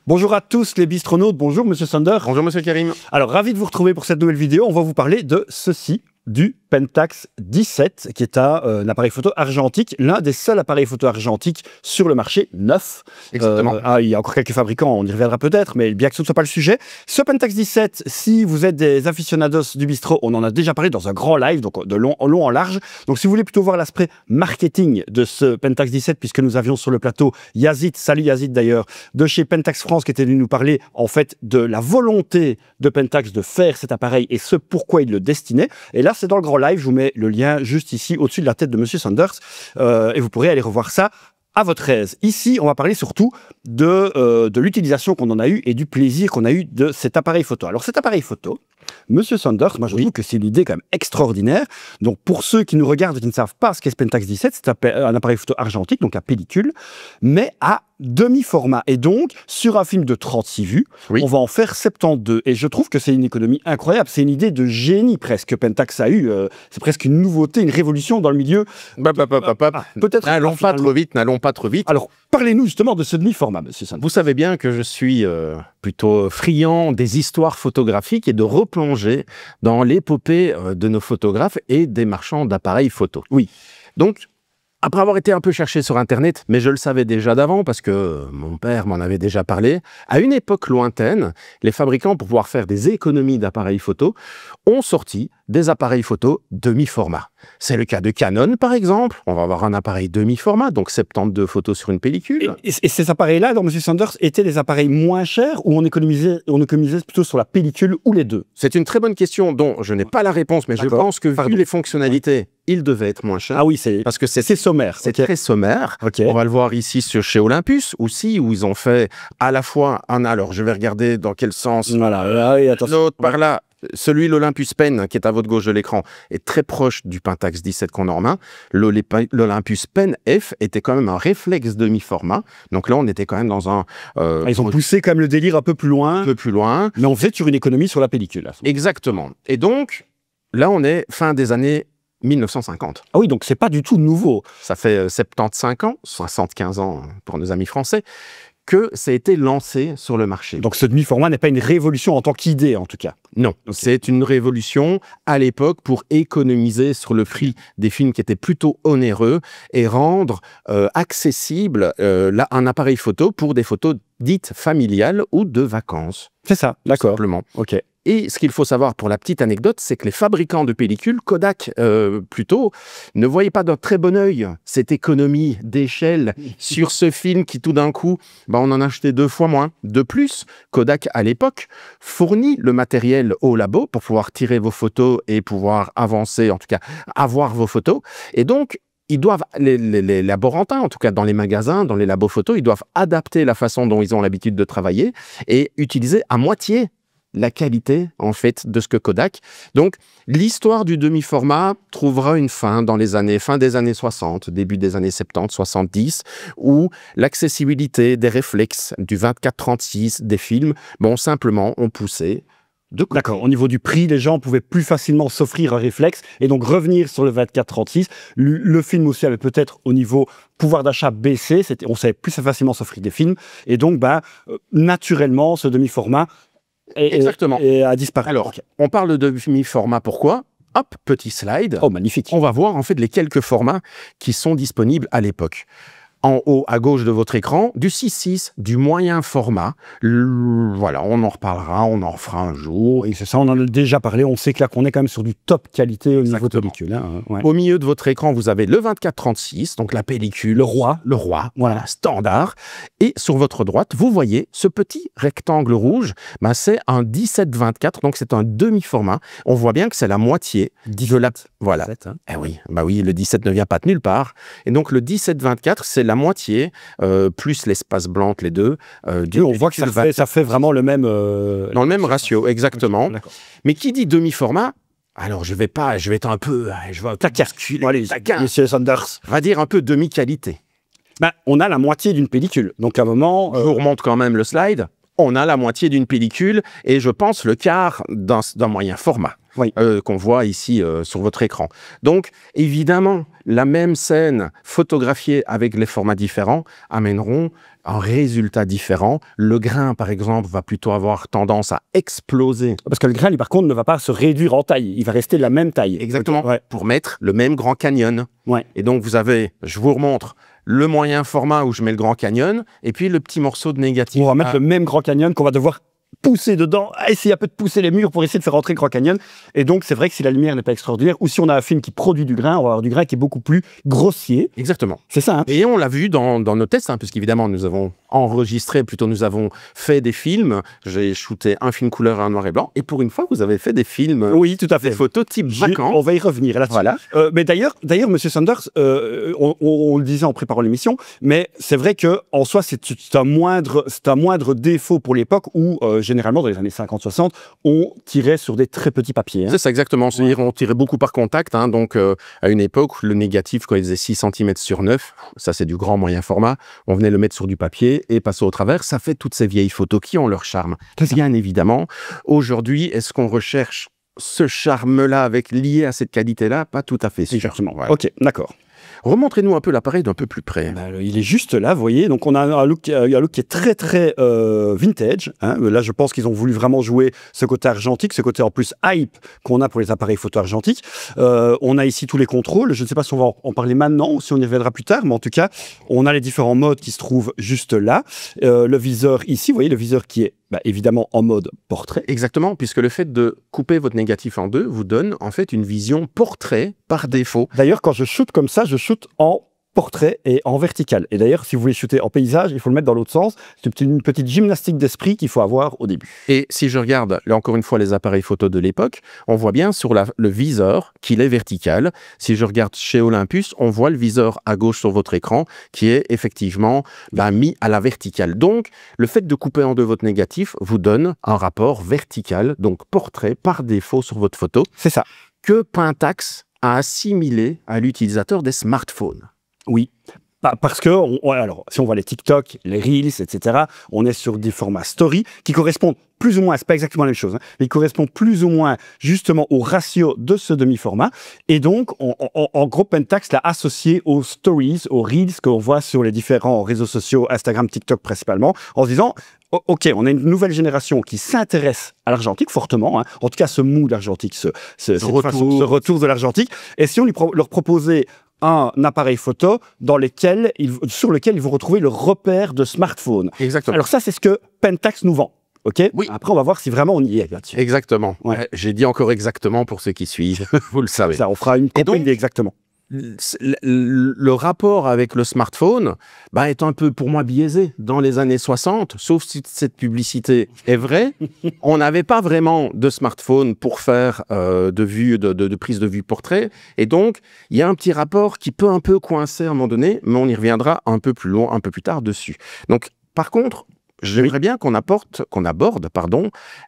Bonjour à tous les bistronautes, bonjour Monsieur Sander. Bonjour Monsieur Karim. Alors ravi de vous retrouver pour cette nouvelle vidéo, on va vous parler de ceci, du Pentax 17 qui est un appareil photo argentique, l'un des seuls appareils photo argentiques sur le marché neuf. Exactement. Il y a encore quelques fabricants, on y reviendra peut-être, mais bien que ce ne soit pas le sujet. Ce Pentax 17, si vous êtes des aficionados du bistrot, on en a déjà parlé dans un grand live, donc de long en large. Donc si vous voulez plutôt voir l'aspect marketing de ce Pentax 17, puisque nous avions sur le plateau Yazid, salut Yazid d'ailleurs, de chez Pentax France qui était venu nous parler en fait de la volonté de Pentax de faire cet appareil et ce pourquoi il le destinait. Et là c'est dans le grand live, je vous mets le lien juste ici au-dessus de la tête de Monsieur Sanders et vous pourrez aller revoir ça à votre aise. Ici, on va parler surtout de l'utilisation qu'on en a eue et du plaisir qu'on a eu de cet appareil photo. Alors cet appareil photo, Monsieur Sanders, moi je trouve que c'est une idée quand même extraordinaire. Donc pour ceux qui nous regardent et qui ne savent pas ce qu'est ce Pentax 17, c'est un appareil photo argentique, donc à pellicule, mais à demi-format. Et donc, sur un film de 36 vues, on va en faire 72. Et je trouve que c'est une économie incroyable. C'est une idée de génie presque que Pentax a eu. C'est presque une nouveauté, une révolution dans le milieu. Peut-être. N'allons pas trop vite, n'allons pas trop vite. Alors, parlez-nous justement de ce demi-format, Monsieur Sanders. Vous savez bien que je suis plutôt friand des histoires photographiques et de replonger dans l'épopée de nos photographes et des marchands d'appareils photo. Oui. Donc, après avoir été un peu cherché sur Internet, mais je le savais déjà d'avant parce que mon père m'en avait déjà parlé, à une époque lointaine, les fabricants, pour pouvoir faire des économies d'appareils photo, ont sorti des appareils photo demi-format. C'est le cas de Canon, par exemple. On va avoir un appareil demi-format, donc 72 photos sur une pellicule. Et ces appareils-là, dans M. Sanders, étaient des appareils moins chers ou on économisait plutôt sur la pellicule ou les deux? C'est une très bonne question dont je n'ai pas la réponse, mais je pense que vu les fonctionnalités, il devait être moins cher. Ah oui, parce que c'est sommaire. C'est très sommaire. On va le voir ici chez Olympus aussi, où ils ont fait à la fois un... Alors, je vais regarder dans quel sens. Voilà, l'autre par là. Celui, l'Olympus Pen, qui est à votre gauche de l'écran, est très proche du Pentax 17 qu'on a en main. L'Olympus Pen F était quand même un réflexe demi-format. Donc là, on était quand même dans un... ils ont poussé quand même le délire un peu plus loin. Un peu plus loin. Mais on faisait sur une économie sur la pellicule. Exactement. Et donc, là, on est fin des années 1950. Ah oui, donc c'est pas du tout nouveau. Ça fait 75 ans, 75 ans pour nos amis français, que ça a été lancé sur le marché. Donc ce demi-format n'est pas une révolution en tant qu'idée, en tout cas. Non, c'est une révolution à l'époque pour économiser sur le prix des films qui étaient plutôt onéreux et rendre accessible un appareil photo pour des photos dites familiales ou de vacances. C'est ça, d'accord. Simplement. Ok. Et ce qu'il faut savoir pour la petite anecdote, c'est que les fabricants de pellicules, Kodak plutôt, ne voyaient pas d'un très bon œil cette économie d'échelle sur ce film qui tout d'un coup, on en achetait 2 fois moins. De plus, Kodak à l'époque fournit le matériel au labo pour pouvoir tirer vos photos et pouvoir avancer, en tout cas avoir vos photos. Et donc, ils doivent, les laborantins, en tout cas dans les magasins, dans les labos photos, ils doivent adapter la façon dont ils ont l'habitude de travailler et utiliser à moitié la qualité, en fait, de ce que Kodak. Donc, l'histoire du demi-format trouvera une fin dans fin des années 60, début des années 70, 70, où l'accessibilité des réflexes du 24-36 des films, simplement, ont poussé. D'accord, au niveau du prix, les gens pouvaient plus facilement s'offrir un réflexe et donc revenir sur le 24-36. Le film aussi avait peut-être au niveau pouvoir d'achat baissé, on savait plus facilement s'offrir des films et donc naturellement ce demi-format a disparu. Alors, on parle de demi-format, pourquoi? Hop, petit slide. Oh, magnifique. On va voir en fait les quelques formats qui sont disponibles à l'époque. En haut à gauche de votre écran, du 6.6, du moyen format. Voilà, on en reparlera, on en refera un jour. Et c'est ça, on en a déjà parlé. On sait que là qu'on est quand même sur du top qualité au niveau pellicule. Au milieu de votre écran, vous avez le 24-36, donc la pellicule. Le roi. Voilà, standard. Et sur votre droite, vous voyez ce petit rectangle rouge. C'est un 17-24, donc c'est un demi-format. On voit bien que c'est la moitié de la... Voilà. 17, hein. Eh oui, oui, le 17 ne vient pas de nulle part. Et donc le 17-24, c'est la moitié, plus l'espace blanc entre les deux. On voit que ça fait vraiment le même... Dans le même ratio, exactement. Mais qui dit demi-format, alors je vais être un peu... Je vais taquin, Monsieur Sanders. On va dire un peu demi-qualité. On a la moitié d'une pellicule. Donc à un moment... Je vous remonte quand même le slide. On a la moitié d'une pellicule et je pense le quart d'un moyen format. Oui. qu'on voit ici sur votre écran. Donc, évidemment, la même scène photographiée avec les formats différents amèneront un résultat différent. Le grain, par exemple, va plutôt avoir tendance à exploser. Parce que le grain, lui, par contre, ne va pas se réduire en taille. Il va rester de la même taille. Exactement. Ouais. Pour mettre le même Grand Canyon. Ouais. Et donc, vous avez, je vous remontre, le moyen format où je mets le Grand Canyon et puis le petit morceau de négatif. On va mettre le même Grand Canyon qu'on va devoir pousser dedans, essayer un peu de pousser les murs pour essayer de faire rentrer le Grand Canyon. Et donc, c'est vrai que si la lumière n'est pas extraordinaire, ou si on a un film qui produit du grain, on va avoir du grain qui est beaucoup plus grossier. Exactement. C'est ça, hein. Et on l'a vu dans nos tests, hein, puisqu'évidemment, nous avons enregistré, plutôt nous avons fait des films. J'ai shooté un film couleur et un noir et blanc. Et pour une fois, vous avez fait des films, Oui, tout à fait. des photos type vacant. On va y revenir là-dessus. Voilà. Mais d'ailleurs, Monsieur Sanders, on le disait en préparant l'émission, mais c'est vrai que en soi, c'est un moindre défaut pour l'époque où, généralement, dans les années 50-60, on tirait sur des très petits papiers. Hein. C'est ça, exactement. C'est-à-dire, on tirait beaucoup par contact. Hein, donc, à une époque, le négatif, quand il faisait 6 cm sur 9, ça, c'est du grand moyen format, on venait le mettre sur du papier et passer au travers. Ça fait toutes ces vieilles photos qui ont leur charme. Bien évidemment, aujourd'hui, est-ce qu'on recherche ce charme-là lié à cette qualité-là? Pas tout à fait sûr. Exactement. Voilà. Ok, d'accord. Remontrez-nous un peu l'appareil d'un peu plus près. Ben, il est juste là, vous voyez. Donc, on a un look qui est très, très vintage. Hein. Là, je pense qu'ils ont voulu vraiment jouer ce côté argentique, ce côté en plus hype qu'on a pour les appareils photo argentiques. On a ici tous les contrôles. Je ne sais pas si on va en parler maintenant ou si on y reviendra plus tard, mais en tout cas, on a les différents modes qui se trouvent juste là. Le viseur ici, vous voyez, le viseur qui est évidemment en mode portrait. Exactement, puisque le fait de couper votre négatif en deux vous donne en fait une vision portrait par défaut. D'ailleurs, quand je shoote comme ça, je shoote en portrait et en vertical. Et d'ailleurs, si vous voulez shooter en paysage, il faut le mettre dans l'autre sens. C'est une petite gymnastique d'esprit qu'il faut avoir au début. Et si je regarde, là encore une fois, les appareils photo de l'époque, on voit bien sur le viseur qu'il est vertical. Si je regarde chez Olympus, on voit le viseur à gauche sur votre écran qui est effectivement mis à la verticale. Donc, le fait de couper en deux votre négatif vous donne un rapport vertical, donc portrait par défaut sur votre photo. C'est ça. Que Pentax a assimilé à l'utilisateur des smartphones. Oui. Parce que, alors, si on voit les TikTok, les Reels, etc., on est sur des formats story qui correspondent plus ou moins, c'est pas exactement la même chose, hein, mais qui correspondent plus ou moins justement au ratio de ce demi-format. Et donc, en gros, Pentax l'a associé aux stories, aux Reels qu'on voit sur les différents réseaux sociaux, Instagram, TikTok principalement, en se disant, OK, on a une nouvelle génération qui s'intéresse à l'argentique fortement, hein, en tout cas ce mood argentique, ce retour de l'argentique. Et si on leur proposait un appareil photo sur lequel ils vont retrouver le repère de smartphone. Exactement. Alors ça, c'est ce que Pentax nous vend. OK. Oui. Après, on va voir si vraiment on y est là-dessus. Exactement. Ouais. J'ai dit encore exactement pour ceux qui suivent. Vous le savez. Ça, on fera une compagnie exactement. Le rapport avec le smartphone est un peu pour moi biaisé dans les années 60, sauf si cette publicité est vraie. On n'avait pas vraiment de smartphone pour faire de prise de vue portrait. Et donc, il y a un petit rapport qui peut un peu coincer à un moment donné, mais on y reviendra un peu plus tard dessus. Donc, par contre, j'aimerais bien qu'on aborde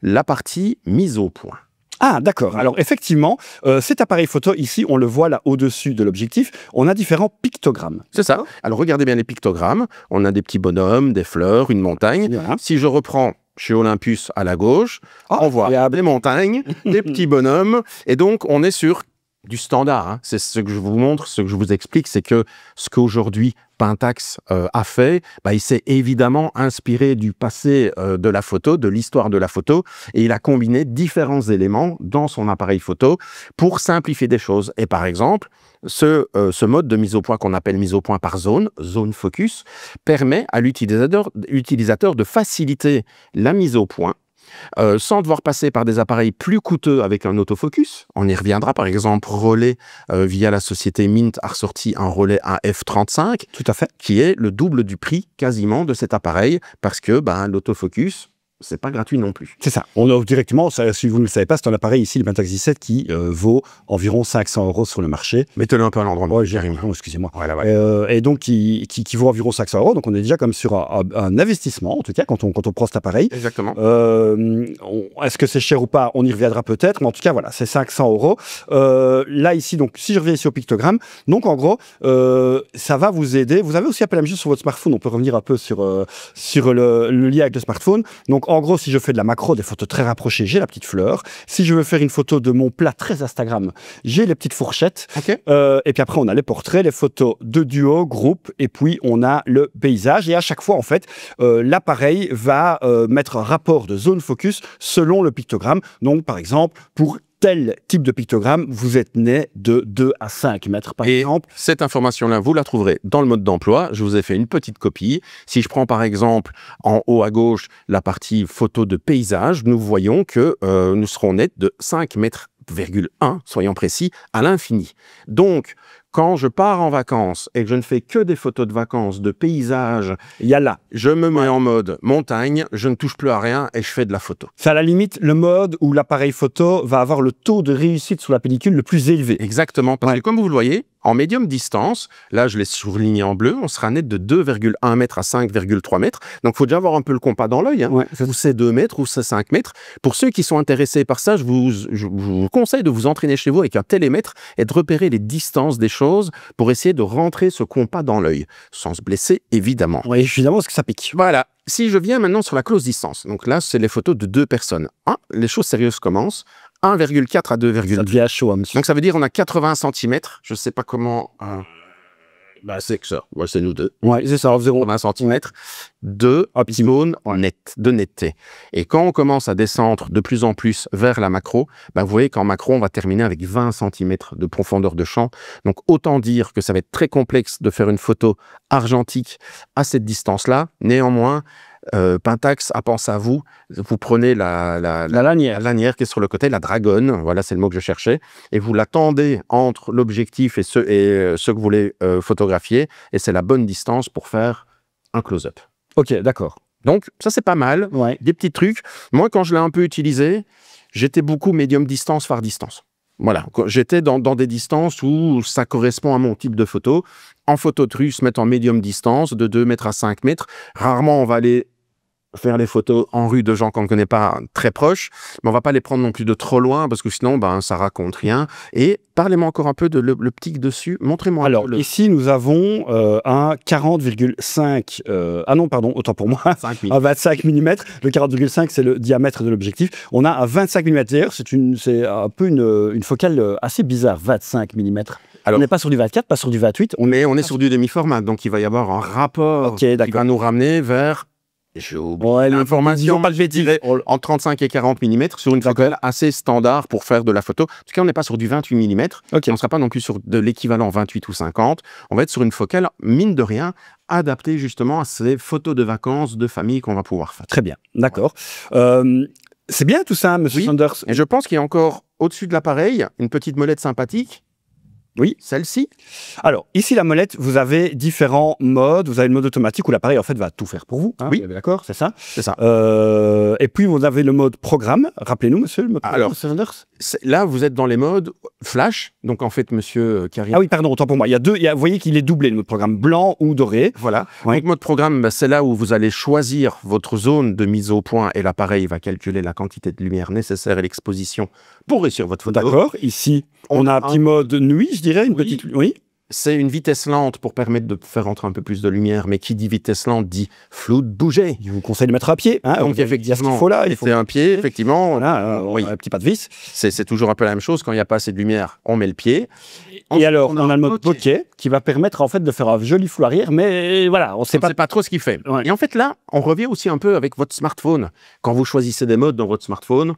la partie mise au point. Ah, d'accord. Alors, effectivement, cet appareil photo, ici, on le voit là au-dessus de l'objectif, on a différents pictogrammes. C'est ça. Alors, regardez bien les pictogrammes. On a des petits bonhommes, des fleurs, une montagne. Voilà. Si je reprends chez Olympus à la gauche, on voit des montagnes, des petits bonhommes. Et donc, on est sur du standard. Hein. C'est ce que je vous montre, ce que je vous explique, c'est que ce qu'aujourd'hui Pentax a fait, il s'est évidemment inspiré du passé de la photo, de l'histoire de la photo, et il a combiné différents éléments dans son appareil photo pour simplifier des choses. Et par exemple, ce mode de mise au point qu'on appelle mise au point par zone focus, permet à l'utilisateur de faciliter la mise au point sans devoir passer par des appareils plus coûteux avec un autofocus. On y reviendra, par exemple, Relais, via la société Mint, a ressorti un relais à f35, Tout à fait. qui est le double du prix quasiment de cet appareil, parce que l'autofocus, c'est pas gratuit non plus. C'est ça. On offre directement, si vous ne le savez pas, c'est un appareil ici, le Pentax 17, qui vaut environ 500 € sur le marché. Mettez-le un peu à l'endroit. Ouais, excusez-moi. Voilà, voilà. Et donc, qui vaut environ 500 €. Donc, on est déjà comme sur un investissement, en tout cas, quand on prend cet appareil. Exactement. Est-ce que c'est cher ou pas? On y reviendra peut-être, mais en tout cas, voilà, c'est 500 €. Là, ici, donc, si je reviens ici au pictogramme, donc, en gros, ça va vous aider. Vous avez aussi un peu la même chose sur votre smartphone. On peut revenir un peu sur le lien avec le smartphone. Donc, Donc, en gros, si je fais de la macro, des photos très rapprochées, j'ai la petite fleur. Si je veux faire une photo de mon plat très Instagram, j'ai les petites fourchettes. Ok. Et puis après, on a les portraits, les photos de duo, groupe, et puis on a le paysage. Et à chaque fois, en fait, l'appareil va mettre un rapport de zone focus selon le pictogramme. Donc, par exemple, pour tel type de pictogramme, vous êtes né de 2 à 5 mètres, par exemple. Cette information-là, vous la trouverez dans le mode d'emploi. Je vous ai fait une petite copie. Si je prends par exemple en haut à gauche la partie photo de paysage, nous voyons que nous serons nets de 5 mètres, soyons précis, à l'infini. Donc, quand je pars en vacances et que je ne fais que des photos de vacances, de paysages, Il y a là. je me mets en mode montagne, je ne touche plus à rien et je fais de la photo. C'est à la limite le mode où l'appareil photo va avoir le taux de réussite sur la pellicule le plus élevé. Exactement, parce que comme vous le voyez, en médium distance, là je l'ai surligné en bleu, on sera net de 2,1 mètres à 5,3 mètres. Donc il faut déjà avoir un peu le compas dans l'œil. Hein. Ouais, Ou c'est 2 mètres ou c'est 5 mètres. Pour ceux qui sont intéressés par ça, je vous conseille de vous entraîner chez vous avec un télémètre et de repérer les distances des choses pour essayer de rentrer ce compas dans l'œil, sans se blesser évidemment. oui, évidemment, parce que ça pique. Voilà. Si je viens maintenant sur la close distance, donc là c'est les photos de 2 personnes. Les choses sérieuses commencent. 1,4 à 2,2. Ça devient chaud, hein, monsieur. Donc ça veut dire on a 80 cm. Je ne sais pas comment. Bah c'est que ça. Ouais, c'est nous deux. Ouais, c'est ça, environ. 80 cm de zone nette, de netteté. Et quand on commence à descendre de plus en plus vers la macro, bah vous voyez qu'en macro, on va terminer avec 20 cm de profondeur de champ. Donc autant dire que ça va être très complexe de faire une photo argentique à cette distance-là. Néanmoins, Pentax a pensé à vous. Vous prenez la lanière qui est sur le côté, la dragonne, voilà, c'est le mot que je cherchais, et vous la tendez entre l'objectif et ce que vous voulez photographier, et c'est la bonne distance pour faire un close-up. Ok, d'accord. Donc, ça, c'est pas mal. Ouais. Des petits trucs. Moi, quand je l'ai un peu utilisé, j'étais beaucoup médium distance, phare distance. Voilà, j'étais dans des distances où ça correspond à mon type de photo. En photo de rue, se mettre en médium distance, de 2 mètres à 5 mètres. Rarement, on va aller faire les photos en rue de gens qu'on ne connaît pas très proches, mais on va pas les prendre non plus de trop loin parce que sinon, ben, ça raconte rien. Et parlez-moi encore un peu de l'optique dessus. Montrez-moi. Alors, ici, nous avons un 40,5... ah non, pardon, autant pour moi. 5 un 25 mm. Le 40,5, c'est le diamètre de l'objectif. On a un 25 mm. D'ailleurs, c'est un peu une focale assez bizarre, 25 mm. Alors, on n'est pas sur du 24, pas sur du 28. Mais on est sur du demi-format, donc il va y avoir un rapport qui va nous ramener vers... J'ai oublié l'information, en 35 et 40 mm sur une focale assez standard pour faire de la photo. En tout cas, on n'est pas sur du 28 mm. Okay. On ne sera pas non plus sur de l'équivalent 28 ou 50. On va être sur une focale, mine de rien, adaptée justement à ces photos de vacances, de famille qu'on va pouvoir faire. Très bien, d'accord. C'est bien tout ça, monsieur Sanders. Et je pense qu'il y a encore au-dessus de l'appareil une petite molette sympathique. Oui, celle-ci. Alors, ici, la molette, vous avez différents modes. Vous avez le mode automatique où l'appareil, en fait, va tout faire pour vous. Hein, oui. D'accord, c'est ça. C'est ça. Et puis, vous avez le mode programme. Rappelez-nous, monsieur, le mode programme. Alors, là, vous êtes dans les modes flash. Donc, en fait, monsieur Karim... Ah oui, pardon, autant pour moi. Il y a deux. Vous voyez qu'il est doublé, le mode programme blanc ou doré. Voilà. Ouais. Donc, mode programme, bah, c'est là où vous allez choisir votre zone de mise au point et l'appareil va calculer la quantité de lumière nécessaire et l'exposition pour réussir votre photo. D'accord. Ici, on a un petit mode nuit, je dirais, une petite... Oui. C'est une vitesse lente pour permettre de faire entrer un peu plus de lumière, mais qui dit vitesse lente dit flou de bouger. Je vous conseille de mettre un pied. Hein, donc effectivement, il faut là. C'est un pied, effectivement. Voilà, un petit pas de vis. C'est toujours un peu la même chose. Quand il n'y a pas assez de lumière, on met le pied. Et alors, on a le mode bokeh qui va permettre en fait de faire un joli flou arrière, mais voilà, on ne sait pas trop ce qu'il fait. Ouais. Et en fait là, on revient aussi un peu avec votre smartphone. Quand vous choisissez des modes dans votre smartphone,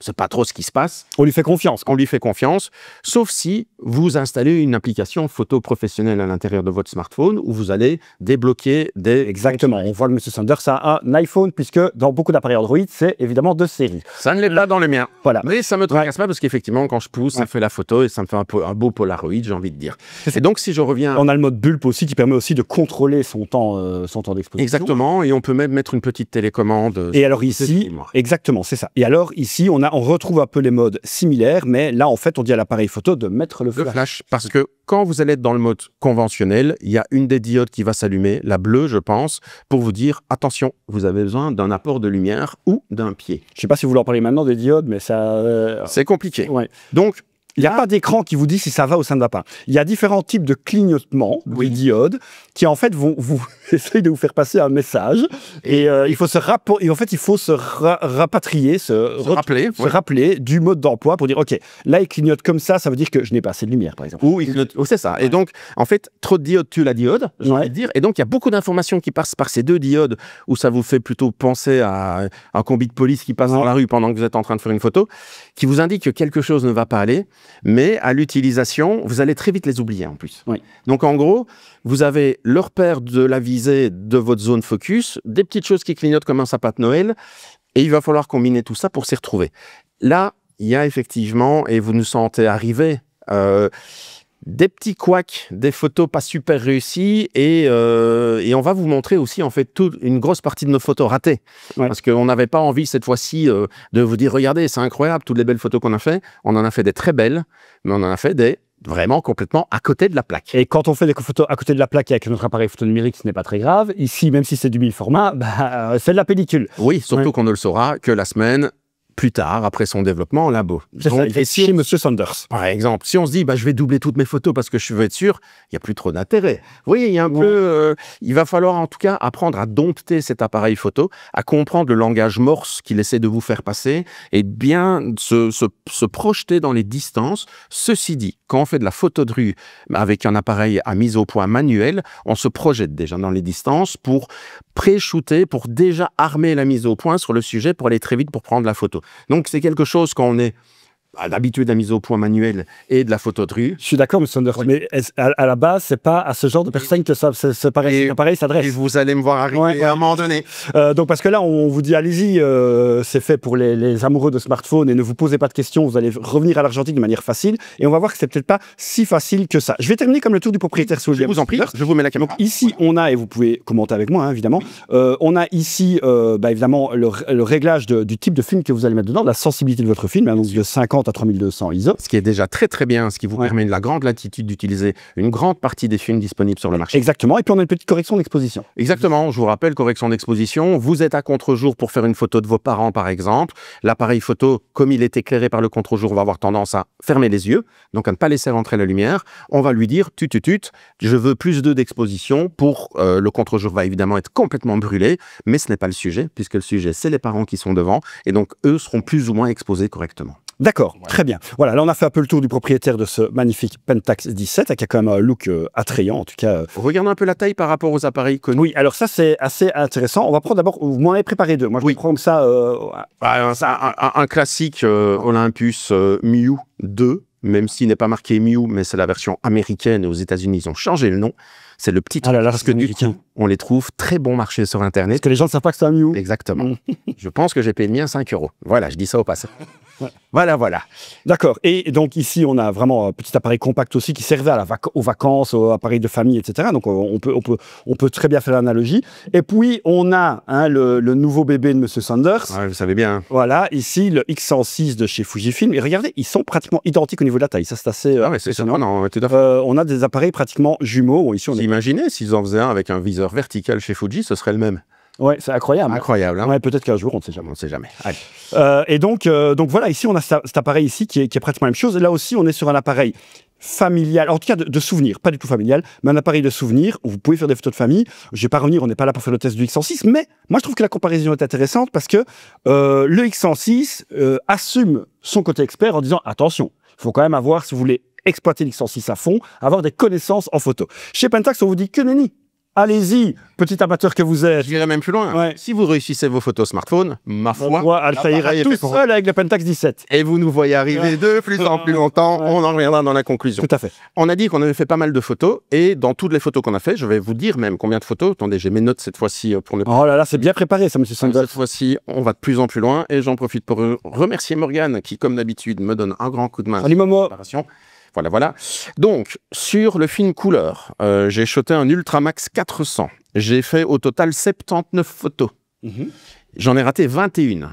c'est pas trop ce qui se passe. On lui fait confiance. On lui fait confiance, sauf si vous installez une application photo professionnelle à l'intérieur de votre smartphone où vous allez débloquer des... Exactement. On voit que M. Sanders a un iPhone puisque dans beaucoup d'appareils Android, c'est évidemment de série. Ça ne l'est pas dans le mien. Voilà. Mais ça me tracasse pas parce qu'effectivement, quand je pousse, ça fait la photo et ça me fait un beau Polaroid, j'ai envie de dire. Et donc, si je reviens... On a le mode bulb aussi qui permet aussi de contrôler son temps d'exposition. Exactement. Et on peut même mettre une petite télécommande. Et alors ici, exactement, c'est ça. Et alors ici, on retrouve un peu les modes similaires, mais là, en fait, on dit à l'appareil photo de mettre le flash. Parce que quand vous allez être dans le mode conventionnel, il y a une des diodes qui va s'allumer, la bleue, je pense, pour vous dire, attention, vous avez besoin d'un apport de lumière ou d'un pied. Je ne sais pas si vous voulez en parler maintenant des diodes, mais ça... C'est compliqué. Ouais. Donc, Il n'y a pas d'écran qui vous dit si ça va ou ça ne va pas. Il y a différents types de clignotements, des diodes, qui en fait vont vous essayent de vous faire passer un message. Et il faut se rapatrier, se rappeler du mode d'emploi pour dire, OK, là, il clignote comme ça veut dire que je n'ai pas assez de lumière, par exemple. C'est ça. Et donc, en fait, trop de diodes tue la diode, j'ai envie de dire. Et donc, il y a beaucoup d'informations qui passent par ces deux diodes où ça vous fait plutôt penser à un combi de police qui passe dans la rue pendant que vous êtes en train de faire une photo, qui vous indique que quelque chose ne va pas aller. Mais à l'utilisation, vous allez très vite les oublier en plus. Donc, en gros, vous avez le repère de la visée de votre zone focus, des petites choses qui clignotent comme un sapin de Noël, et il va falloir combiner tout ça pour s'y retrouver. Là, il y a effectivement, et vous nous sentez arriver, des petits couacs, des photos pas super réussies, et on va vous montrer aussi en fait une grosse partie de nos photos ratées. Parce qu'on n'avait pas envie cette fois-ci de vous dire, regardez, c'est incroyable, toutes les belles photos qu'on a fait. On en a fait des très belles, mais on en a fait des vraiment complètement à côté de la plaque. Et quand on fait des photos à côté de la plaque avec notre appareil photo numérique, ce n'est pas très grave. Ici, même si c'est du mille-format, c'est de la pellicule. Oui, surtout qu'on ne le saura que la semaine plus tard, après son développement en labo. C'est ça, et chez Monsieur Sanders. Par exemple, si on se dit, je vais doubler toutes mes photos parce que je veux être sûr, il n'y a plus trop d'intérêt. Vous voyez, il y a un peu... il va falloir en tout cas apprendre à dompter cet appareil photo, à comprendre le langage morse qu'il essaie de vous faire passer et bien se projeter dans les distances. Ceci dit, quand on fait de la photo de rue avec un appareil à mise au point manuel, on se projette déjà dans les distances pour pré-shooter, pour déjà armer la mise au point sur le sujet pour aller très vite pour prendre la photo. Donc, c'est quelque chose quand on est d'habitude de la mise au point manuelle et de la photo de rue. Je suis d'accord, M. Sanders, mais à la base, c'est pas à ce genre de personnes que cet appareil s'adresse. Et vous allez me voir arriver à un moment donné. Donc, parce que là, on vous dit, allez-y, c'est fait pour les amoureux de smartphones et ne vous posez pas de questions, vous allez revenir à l'argentique de manière facile. Et on va voir que c'est peut-être pas si facile que ça. Je vais terminer comme le tour du propriétaire sous le. Je vous en prie, je vous mets la caméra. Donc, ici, on a, et vous pouvez commenter avec moi, hein, évidemment, on a ici, évidemment, le réglage du type de film que vous allez mettre dedans, de la sensibilité de votre film, hein, donc de 50 à 3200 ISO. Ce qui est déjà très très bien, ce qui vous permet la grande latitude d'utiliser une grande partie des films disponibles sur le marché. Exactement, et puis on a une petite correction d'exposition. Exactement, je vous rappelle, correction d'exposition, vous êtes à contre-jour pour faire une photo de vos parents par exemple, l'appareil photo, comme il est éclairé par le contre-jour, va avoir tendance à fermer les yeux, donc à ne pas laisser rentrer la lumière. On va lui dire, je veux plus d'exposition pour, le contre-jour va évidemment être complètement brûlé, mais ce n'est pas le sujet, puisque le sujet c'est les parents qui sont devant, et donc eux seront plus ou moins exposés correctement. D'accord, très bien. Voilà, là on a fait un peu le tour du propriétaire de ce magnifique Pentax 17, qui a quand même un look attrayant en tout cas. Regardez un peu la taille par rapport aux appareils connus. Oui, alors ça c'est assez intéressant. On va prendre d'abord, vous m'en avez préparé deux. Moi je vais prendre ça... un classique Olympus Miu 2, même s'il n'est pas marqué Miu, mais c'est la version américaine et aux États-Unis ils ont changé le nom. C'est le petit truc, parce que du coup, on les trouve très bon marché sur Internet. Parce que les gens ne savent pas que c'est un Miu. Exactement. Je pense que j'ai payé le mien 5 €. Voilà, je dis ça au passage. Voilà. D'accord. Et donc ici, on a vraiment un petit appareil compact aussi qui servait aux vacances, aux appareils de famille, etc. Donc on peut très bien faire l'analogie. Et puis, on a le nouveau bébé de M. Sanders. Ouais, vous savez bien. Voilà, ici, le X106 de chez Fujifilm. Et regardez, ils sont pratiquement identiques au niveau de la taille. Ça, c'est assez impressionnant. On a des appareils pratiquement jumeaux. Bon, ici, imaginez s'ils en faisaient un avec un viseur vertical chez Fuji, ce serait le même. Ouais, c'est incroyable. Incroyable. Hein, ouais, peut-être qu'un jour, on ne sait jamais. On ne sait jamais. Et donc voilà, ici, on a cet appareil ici qui est pratiquement la même chose. Et là aussi, on est sur un appareil familial, en tout cas de souvenir, pas du tout familial, mais un appareil de souvenir où vous pouvez faire des photos de famille. Je vais pas revenir, on n'est pas là pour faire le test du X106, mais moi je trouve que la comparaison est intéressante parce que le X106 assume son côté expert en disant attention, il faut quand même avoir, si vous voulez exploiter l'X106 à fond, avoir des connaissances en photo. Chez Pentax, on vous dit que nenni. Allez-y, petit amateur que vous êtes. Je dirais même plus loin. Ouais. Si vous réussissez vos photos smartphone, ma foi, ça ira tout seul avec le Pentax 17. Et vous nous voyez arriver de plus en plus longtemps. On en reviendra dans la conclusion. Tout à fait. On a dit qu'on avait fait pas mal de photos. Et dans toutes les photos qu'on a fait, je vais vous dire même combien de photos. Attendez, j'ai mes notes cette fois-ci pour ne pas... Oh là là, c'est bien préparé ça, monsieur Sanders. Cette fois-ci, on va de plus en plus loin. Et j'en profite pour remercier Morgane qui, comme d'habitude, me donne un grand coup de main. Salut Momo. Voilà. Donc, sur le film couleur, j'ai shoté un Ultramax 400. J'ai fait au total 79 photos. J'en ai raté 21.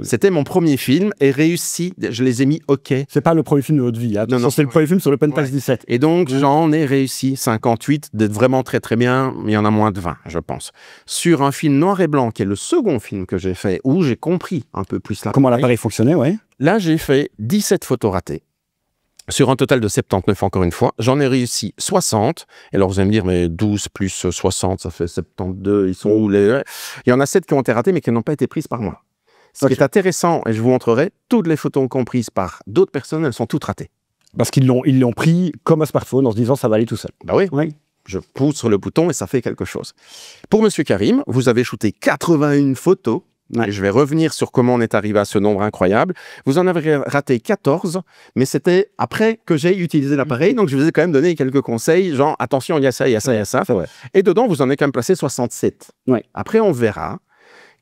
C'était mon premier film et réussi, je les ai mis OK. C'est pas le premier film de votre vie, hein. Non, c'est le premier film sur le Pentax 17. Et donc, j'en ai réussi 58, d'être vraiment très très bien. Il y en a moins de 20, je pense. Sur un film noir et blanc, qui est le second film que j'ai fait, où j'ai compris un peu plus comment l'appareil fonctionnait, ouais. Là, j'ai fait 17 photos ratées. Sur un total de 79, encore une fois, j'en ai réussi 60. Et alors, vous allez me dire, mais 12 plus 60, ça fait 72. Ils sont où les... Il y en a 7 qui ont été ratées, mais qui n'ont pas été prises par moi. Ce qui est intéressant, et je vous montrerai, toutes les photos qu'on prises par d'autres personnes, elles sont toutes ratées. Parce qu'ils l'ont pris comme un smartphone en se disant ça va aller tout seul. Bah oui. Je pousse sur le bouton et ça fait quelque chose. Pour Monsieur Karim, vous avez shooté 81 photos. Et je vais revenir sur comment on est arrivé à ce nombre incroyable. Vous en avez raté 14, mais c'était après que j'ai utilisé l'appareil, donc je vous ai quand même donné quelques conseils, genre attention, il y a ça, il y a ça, il y a ça. Et dedans, vous en avez quand même placé 67. Après, on verra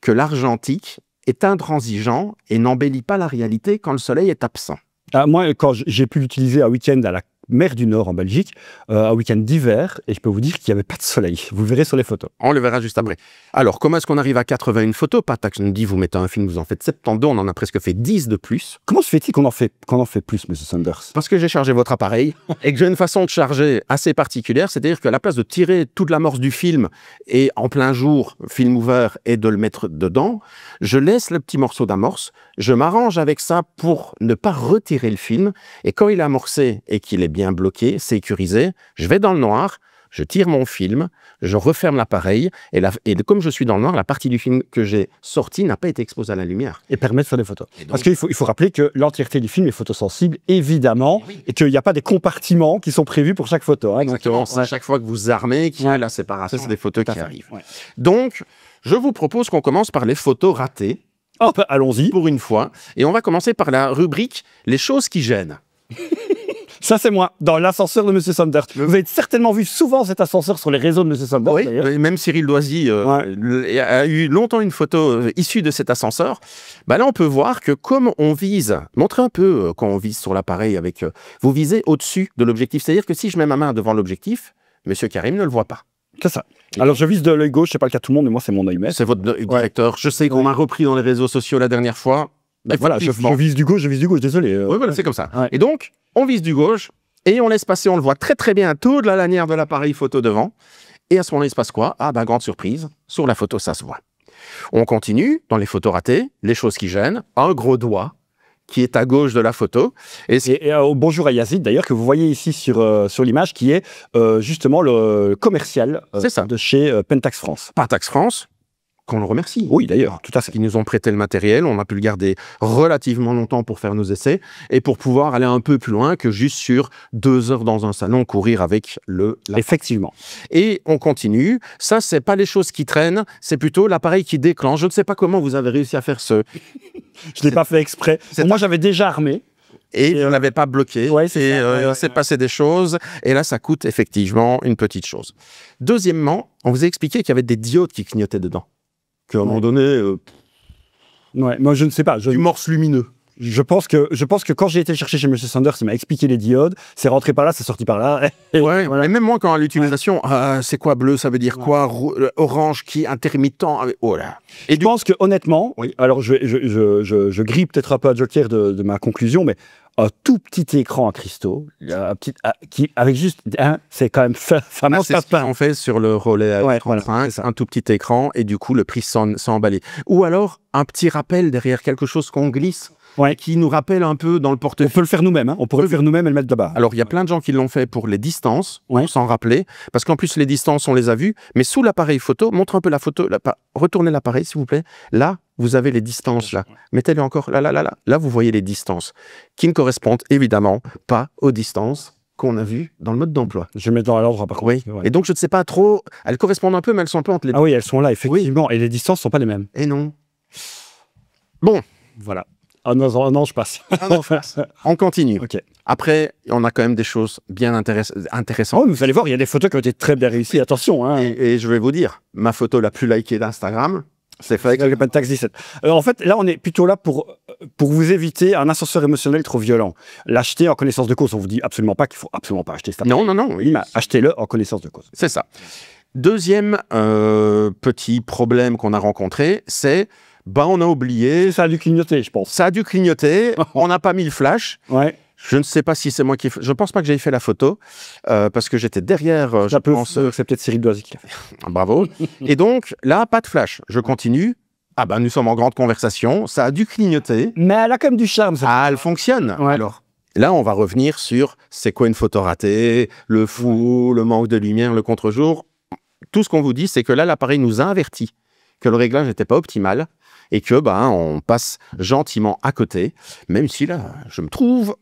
que l'argentique est intransigeant et n'embellit pas la réalité quand le soleil est absent. Moi, quand j'ai pu l'utiliser un week-end à la mer du Nord en Belgique, un week-end d'hiver, et je peux vous dire qu'il n'y avait pas de soleil. Vous le verrez sur les photos. On le verra juste après. Alors, comment est-ce qu'on arrive à 81 photos? Patax nous dit, vous mettez un film, vous en faites 72, on en a presque fait 10 de plus. Comment se fait-il qu'on en fait plus, M. Sanders? Parce que j'ai chargé votre appareil et que j'ai une façon de charger assez particulière, c'est-à-dire qu'à la place de tirer toute l'amorce du film et en plein jour, film ouvert, et de le mettre dedans, je laisse le petit morceau d'amorce, je m'arrange avec ça pour ne pas retirer le film, et quand il est amorcé et qu'il est bien bloqué, sécurisé, je vais dans le noir, je tire mon film, je referme l'appareil, et comme je suis dans le noir, la partie du film que j'ai sortie n'a pas été exposée à la lumière. Et permet de faire des photos. Donc, parce qu'il faut rappeler que l'entièreté du film est photosensible, évidemment, et qu'il n'y a pas des compartiments qui sont prévus pour chaque photo. Hein, exactement. C'est chaque fois que vous armez qu'il y a la séparation des photos qui arrivent. Donc, je vous propose qu'on commence par les photos ratées. Oh, bah, allons-y. Pour une fois. Et on va commencer par la rubrique « Les choses qui gênent ». Ça, c'est moi, dans l'ascenseur de M. Sanders. Vous avez certainement vu souvent cet ascenseur sur les réseaux de M. Sanders. Oui, même Cyril Doisy a eu longtemps une photo issue de cet ascenseur. Bah là, on peut voir que comme on vise, montrez un peu quand on vise sur l'appareil, vous visez au-dessus de l'objectif. C'est-à-dire que si je mets ma main devant l'objectif, M. Karim ne le voit pas. C'est ça. Alors, je vise de l'œil gauche, c'est pas le cas de tout le monde, mais moi, c'est mon œil maître. C'est votre directeur. Je sais qu'on m'a repris dans les réseaux sociaux la dernière fois. Voilà, je vise du gauche, désolé. Oui, voilà, c'est comme ça. Et donc, on vise du gauche et on laisse passer, on le voit très très bien, toute la lanière de l'appareil photo devant. Et à ce moment-là, il se passe quoi? Ah ben, grande surprise, sur la photo, ça se voit. On continue dans les photos ratées, les choses qui gênent, un gros doigt qui est à gauche de la photo. Et bonjour à Yazid, d'ailleurs, que vous voyez ici sur l'image, qui est justement le commercial de chez Pentax France. Pentax France, qu'on le remercie. Oui, d'ailleurs, tout à fait. Ils nous ont prêté le matériel, on a pu le garder relativement longtemps pour faire nos essais et pour pouvoir aller un peu plus loin que juste sur 2 heures dans un salon, courir avec Effectivement. Et on continue. Ça, c'est pas les choses qui traînent, c'est plutôt l'appareil qui déclenche. Je ne sais pas comment vous avez réussi à faire ce... Je ne l'ai pas fait exprès. Moi, j'avais déjà armé. Et on n'avait pas bloqué. Ouais, il s'est passé des choses. Et là, ça coûte effectivement une petite chose. Deuxièmement, on vous a expliqué qu'il y avait des diodes qui clignotaient dedans. Qu'à un moment donné... moi, je ne sais pas. Du morse lumineux. Je pense que quand j'ai été chercher chez M. Sanders, il m'a expliqué les diodes. C'est rentré par là, c'est sorti par là. Et même moi, quand à l'utilisation, c'est quoi bleu, ça veut dire quoi? Orange qui est intermittent. Oh là. Et je pense que honnêtement, alors je grille peut-être un peu à Joker de ma conclusion, mais un tout petit écran à cristaux, avec juste c'est quand même fameux. C'est ce qu'on fait sur le relais 35, un tout petit écran, et du coup, le prix sans emballer. Ou alors, un petit rappel derrière quelque chose qu'on glisse. Qui nous rappelle un peu dans le portefeuille. On peut le faire nous-mêmes, hein. On pourrait le faire nous-mêmes et le mettre là-bas. Alors, il y a plein de gens qui l'ont fait pour les distances, pour s'en rappeler, parce qu'en plus, les distances, on les a vues, mais sous l'appareil photo, montre un peu la photo, retournez l'appareil, s'il vous plaît. Là, vous avez les distances, là. Mettez-le encore, là. Là, vous voyez les distances, qui ne correspondent évidemment pas aux distances qu'on a vues dans le mode d'emploi. Je vais mettre dans l'ordre, par contre. Oui. Et donc, je ne sais pas trop, elles correspondent un peu, mais elles sont un peu entre les deux. Ah oui, elles sont là, effectivement, et les distances ne sont pas les mêmes. Et non. Bon. Voilà. Ah non, je passe. On continue. Okay. Après, on a quand même des choses bien intéressantes. Oh, vous allez voir, il y a des photos qui ont été très bien réussies. Attention. Hein. Et je vais vous dire, ma photo la plus likée d'Instagram, c'est fait avec le Pentax 17. En fait, là, on est plutôt là pour vous éviter un ascenseur émotionnel trop violent. L'acheter en connaissance de cause. On vous dit absolument pas qu'il faut absolument pas acheter ça. Non. Oui, mais achetez-le en connaissance de cause. C'est ça. Deuxième petit problème qu'on a rencontré, c'est on a oublié. Ça a dû clignoter, je pense. Ça a dû clignoter. On n'a pas mis le flash. Ouais. Je ne sais pas si c'est moi qui ai fait. Je ne pense pas que j'aie fait la photo parce que j'étais derrière. C'est peut-être Cyril Doisy qui l'a fait. Bravo. Et donc, là, pas de flash. Je continue. Ah ben, nous sommes en grande conversation. Ça a dû clignoter. Mais elle a quand même du charme. Elle fonctionne. Ouais. Alors, Là, on va revenir sur c'est quoi une photo ratée, le flou, le manque de lumière, le contre-jour. Tout ce qu'on vous dit, c'est que là, l'appareil nous a averti que le réglage n'était pas optimal et que on passe gentiment à côté, même si là, je me trouve...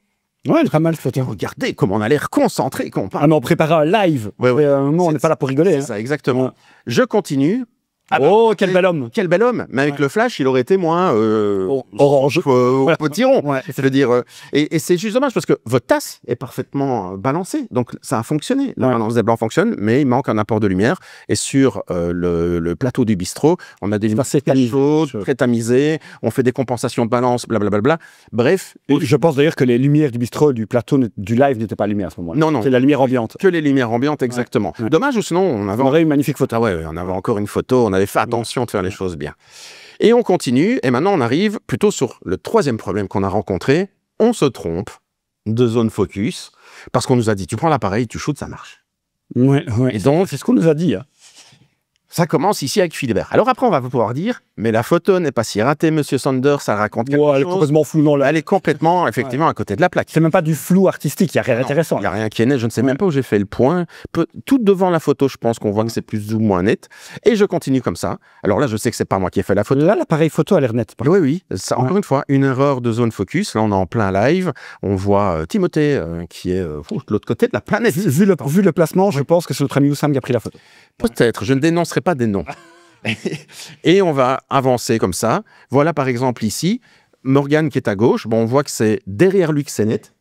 Ouais, pas mal, photo. Regardez comme on a l'air concentré quand on parle. Ah, mais on prépare un live. Ouais. À un moment, on n'est pas là pour rigoler. C'est ça, exactement. Je continue. Oh, quel bel homme. Quel bel homme. Mais avec le flash, il aurait été moins... orange. Potiron. Ouais. Je veux dire, et c'est juste dommage parce que votre tasse est parfaitement balancée. Donc, ça a fonctionné. La balance des blancs fonctionne, mais il manque un apport de lumière. Et sur le plateau du bistrot, on a des lumières chaudes, très tamisées. On fait des compensations de balance, blablabla. Bref. Je pense d'ailleurs que les lumières du bistrot, du plateau, du live n'étaient pas allumées à ce moment-là. Non. C'est la lumière ambiante. Que les lumières ambiantes, exactement. Ouais. Dommage, ou sinon, on aurait une magnifique photo. Ah ouais, on avait encore une photo. On avait fait attention de faire les choses bien. Et on continue, et maintenant on arrive plutôt sur le troisième problème qu'on a rencontré. On se trompe de zone focus, parce qu'on nous a dit, tu prends l'appareil, tu shootes, ça marche. Ouais. Et donc, c'est ce qu'on nous a dit. Hein. Ça commence ici avec Philibert. Alors après, on va pouvoir dire, mais la photo n'est pas si ratée, monsieur Sanders, ça raconte quelque chose. Elle est complètement floue, non, là. Elle est complètement, effectivement, à côté de la plaque. C'est même pas du flou artistique, il n'y a rien d'intéressant. Il n'y a rien qui est net, je ne sais même pas où j'ai fait le point. Tout devant la photo, je pense qu'on voit que c'est plus ou moins net. Et je continue comme ça. Alors là, je sais que c'est pas moi qui ai fait la photo. Là, l'appareil photo a l'air net. Oui. Ça, encore une fois, une erreur de zone focus. Là, on est en plein live. On voit Timothée qui est de l'autre côté de la planète. Vu le placement, je pense que c'est notre ami Oussam qui a pris la photo. Peut-être, je ne dénoncerai pas des noms. Et on va avancer comme ça. Voilà par exemple ici, Morgane qui est à gauche. Bon, on voit que c'est derrière lui que c'est net.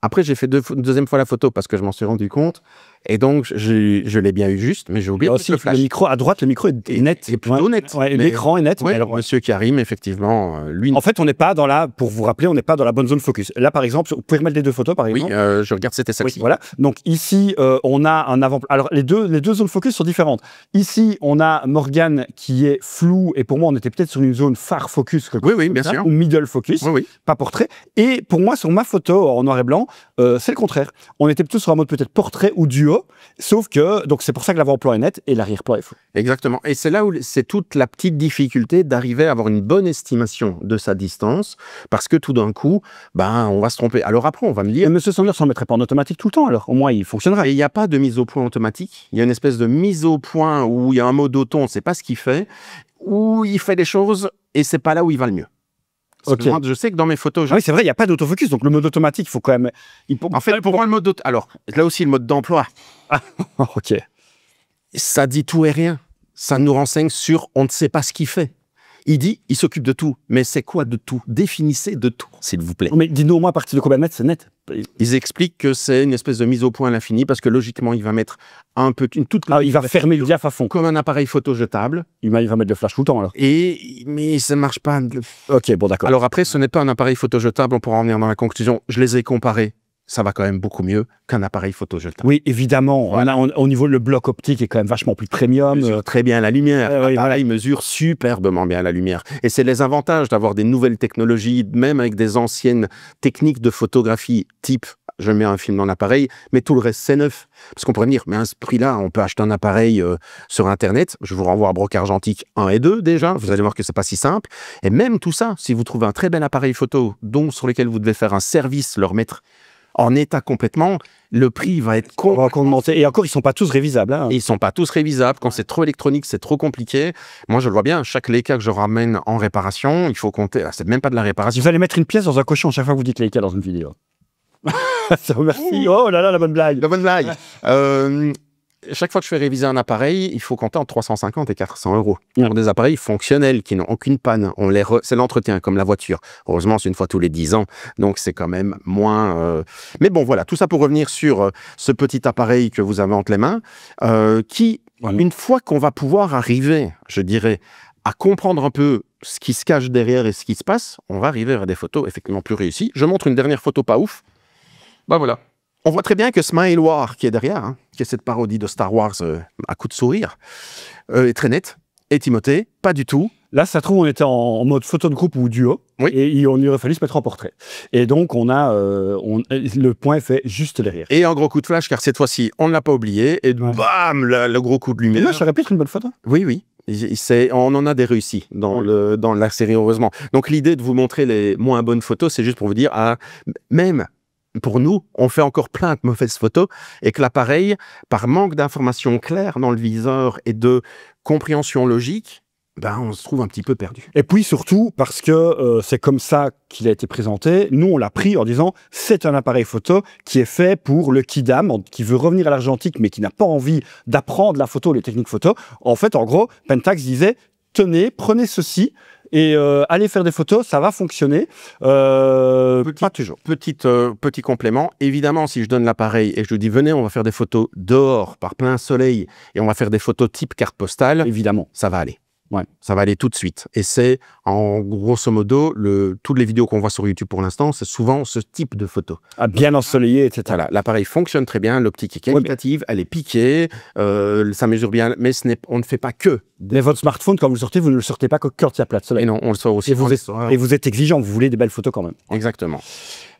Après, j'ai fait une deuxième fois la photo parce que je m'en suis rendu compte. Et donc, je l'ai bien eu juste, mais j'ai oublié aussi, le micro, à droite, le micro est net. C'est plutôt net. Ouais, l'écran est net. Ouais, alors, monsieur Karim, effectivement, lui... En fait, on n'est pas dans la... Pour vous rappeler, on n'est pas dans la bonne zone focus. Là, par exemple, vous pouvez remettre les deux photos, par exemple. Oui, je regarde, c'était celle-ci. Oui, voilà. Donc ici, on a un avant... Alors, les deux zones focus sont différentes. Ici, on a Morgane qui est flou, et pour moi, on était peut-être sur une zone phare focus. Oui, bien sûr. Ou middle focus, pas portrait. Et pour moi, sur ma photo en noir et blanc, c'est le contraire. On était plutôt sur un mode peut-être portrait ou duo, sauf que, donc c'est pour ça que l'avant-plan est net et l'arrière-plan est flou. Exactement. Et c'est là où c'est toute la petite difficulté d'arriver à avoir une bonne estimation de sa distance, parce que tout d'un coup, on va se tromper. Alors après, on va me dire... Et monsieur Sanders ne mettrait pas en automatique tout le temps, alors au moins il fonctionnera. Et il n'y a pas de mise au point automatique. Il y a une espèce de mise au point où il y a un mode auto, on ne sait pas ce qu'il fait, où il fait des choses et c'est pas là où il va le mieux. Okay. Moi, je sais que dans mes photos... Oui, c'est vrai, il n'y a pas d'autofocus, donc le mode automatique, il faut quand même... En fait, pour moi, le mode d'auto... Alors, là aussi, le mode d'emploi. Ok. Ça dit tout et rien. Ça nous renseigne sur on ne sait pas ce qu'il fait. Il dit, il s'occupe de tout. Mais c'est quoi de tout? Définissez de tout, s'il vous plaît. Mais dis-nous au moins à partir de combien de mètres c'est net? Ils expliquent que c'est une espèce de mise au point à l'infini parce que logiquement, il va mettre une toute... il va fermer le diaph à fond. Comme un appareil photo jetable. Il va mettre le flash tout le temps alors. Mais ça ne marche pas. Ok, bon d'accord. Alors après, ce n'est pas un appareil photo jetable, on pourra en venir dans la conclusion. Je les ai comparés. Ça va quand même beaucoup mieux qu'un appareil photo jetable. Oui, évidemment. Voilà. Au niveau, le bloc optique est quand même vachement plus premium. Il mesure très bien la lumière. Voilà. Il mesure superbement bien la lumière. Et c'est les avantages d'avoir des nouvelles technologies, même avec des anciennes techniques de photographie type, je mets un film dans l'appareil, mais tout le reste, c'est neuf. Parce qu'on pourrait me dire, mais à ce prix-là, on peut acheter un appareil sur Internet. Je vous renvoie à Broc Argentique 1 et 2 déjà. Vous allez voir que c'est pas si simple. Et même tout ça, si vous trouvez un très bel appareil photo, sur lequel vous devez faire un service, leur mettre en état complètement, le prix va être augmenter. Et encore, ils sont pas tous révisables. Hein. Et ils sont pas tous révisables. Quand c'est trop électronique, c'est trop compliqué. Moi, je le vois bien. Chaque Leica que je ramène en réparation, il faut compter. C'est même pas de la réparation. Vous allez mettre une pièce dans un cochon chaque fois que vous dites Leica dans une vidéo. Ça remercie. Oh là là, la bonne blague. La bonne blague. Chaque fois que je fais réviser un appareil, il faut compter entre 350 et 400 € pour des appareils fonctionnels qui n'ont aucune panne. C'est l'entretien, comme la voiture. Heureusement, c'est une fois tous les 10 ans, donc c'est quand même moins... Mais bon, voilà, tout ça pour revenir sur ce petit appareil que vous avez entre les mains, qui, une fois qu'on va pouvoir arriver, je dirais, à comprendre un peu ce qui se cache derrière et ce qui se passe, on va arriver à des photos effectivement plus réussies. Je montre une dernière photo pas ouf. Voilà. On voit très bien que Smile War, qui est derrière, qui est cette parodie de Star Wars à coup de sourire, est très net. Et Timothée, pas du tout. Là, ça trouve, on était en mode photo de groupe ou duo. Oui. Et il aurait fallu se mettre en portrait. Et donc, le point est fait juste derrière. Et un gros coup de flash, car cette fois-ci, on ne l'a pas oublié. Et bam, le gros coup de lumière. Moi, ça aurait pu être une bonne photo. Oui. On en a des réussis dans la série, heureusement. Donc, l'idée de vous montrer les moins bonnes photos, c'est juste pour vous dire, même pour nous, on fait encore plein de mauvaises photos et que l'appareil, par manque d'informations claires dans le viseur et de compréhension logique, ben, on se trouve un petit peu perdu. Et puis surtout, parce que c'est comme ça qu'il a été présenté, nous on l'a pris en disant c'est un appareil photo qui est fait pour le kidam, qui veut revenir à l'argentique mais qui n'a pas envie d'apprendre la photo, les techniques photo. En fait, en gros, Pentax disait tenez, prenez ceci et allez faire des photos, ça va fonctionner. Pas toujours. Petit complément. Évidemment, si je donne l'appareil et je lui dis venez, on va faire des photos dehors par plein soleil et on va faire des photos type carte postale, Évidemment. ça va aller. Ouais. Ça va aller tout de suite. Et c'est, en grosso modo, toutes les vidéos qu'on voit sur YouTube pour l'instant, c'est souvent ce type de photo. Ah, bien ensoleillé, etc. Voilà, l'appareil fonctionne très bien, l'optique est qualitative, elle est piquée, ça mesure bien, mais on ne fait pas que. Mais votre smartphone, quand vous le sortez, vous ne le sortez pas quand il y a plat de soleil. Et non, on le sort aussi. Et vous êtes exigeant, vous voulez des belles photos quand même. Exactement.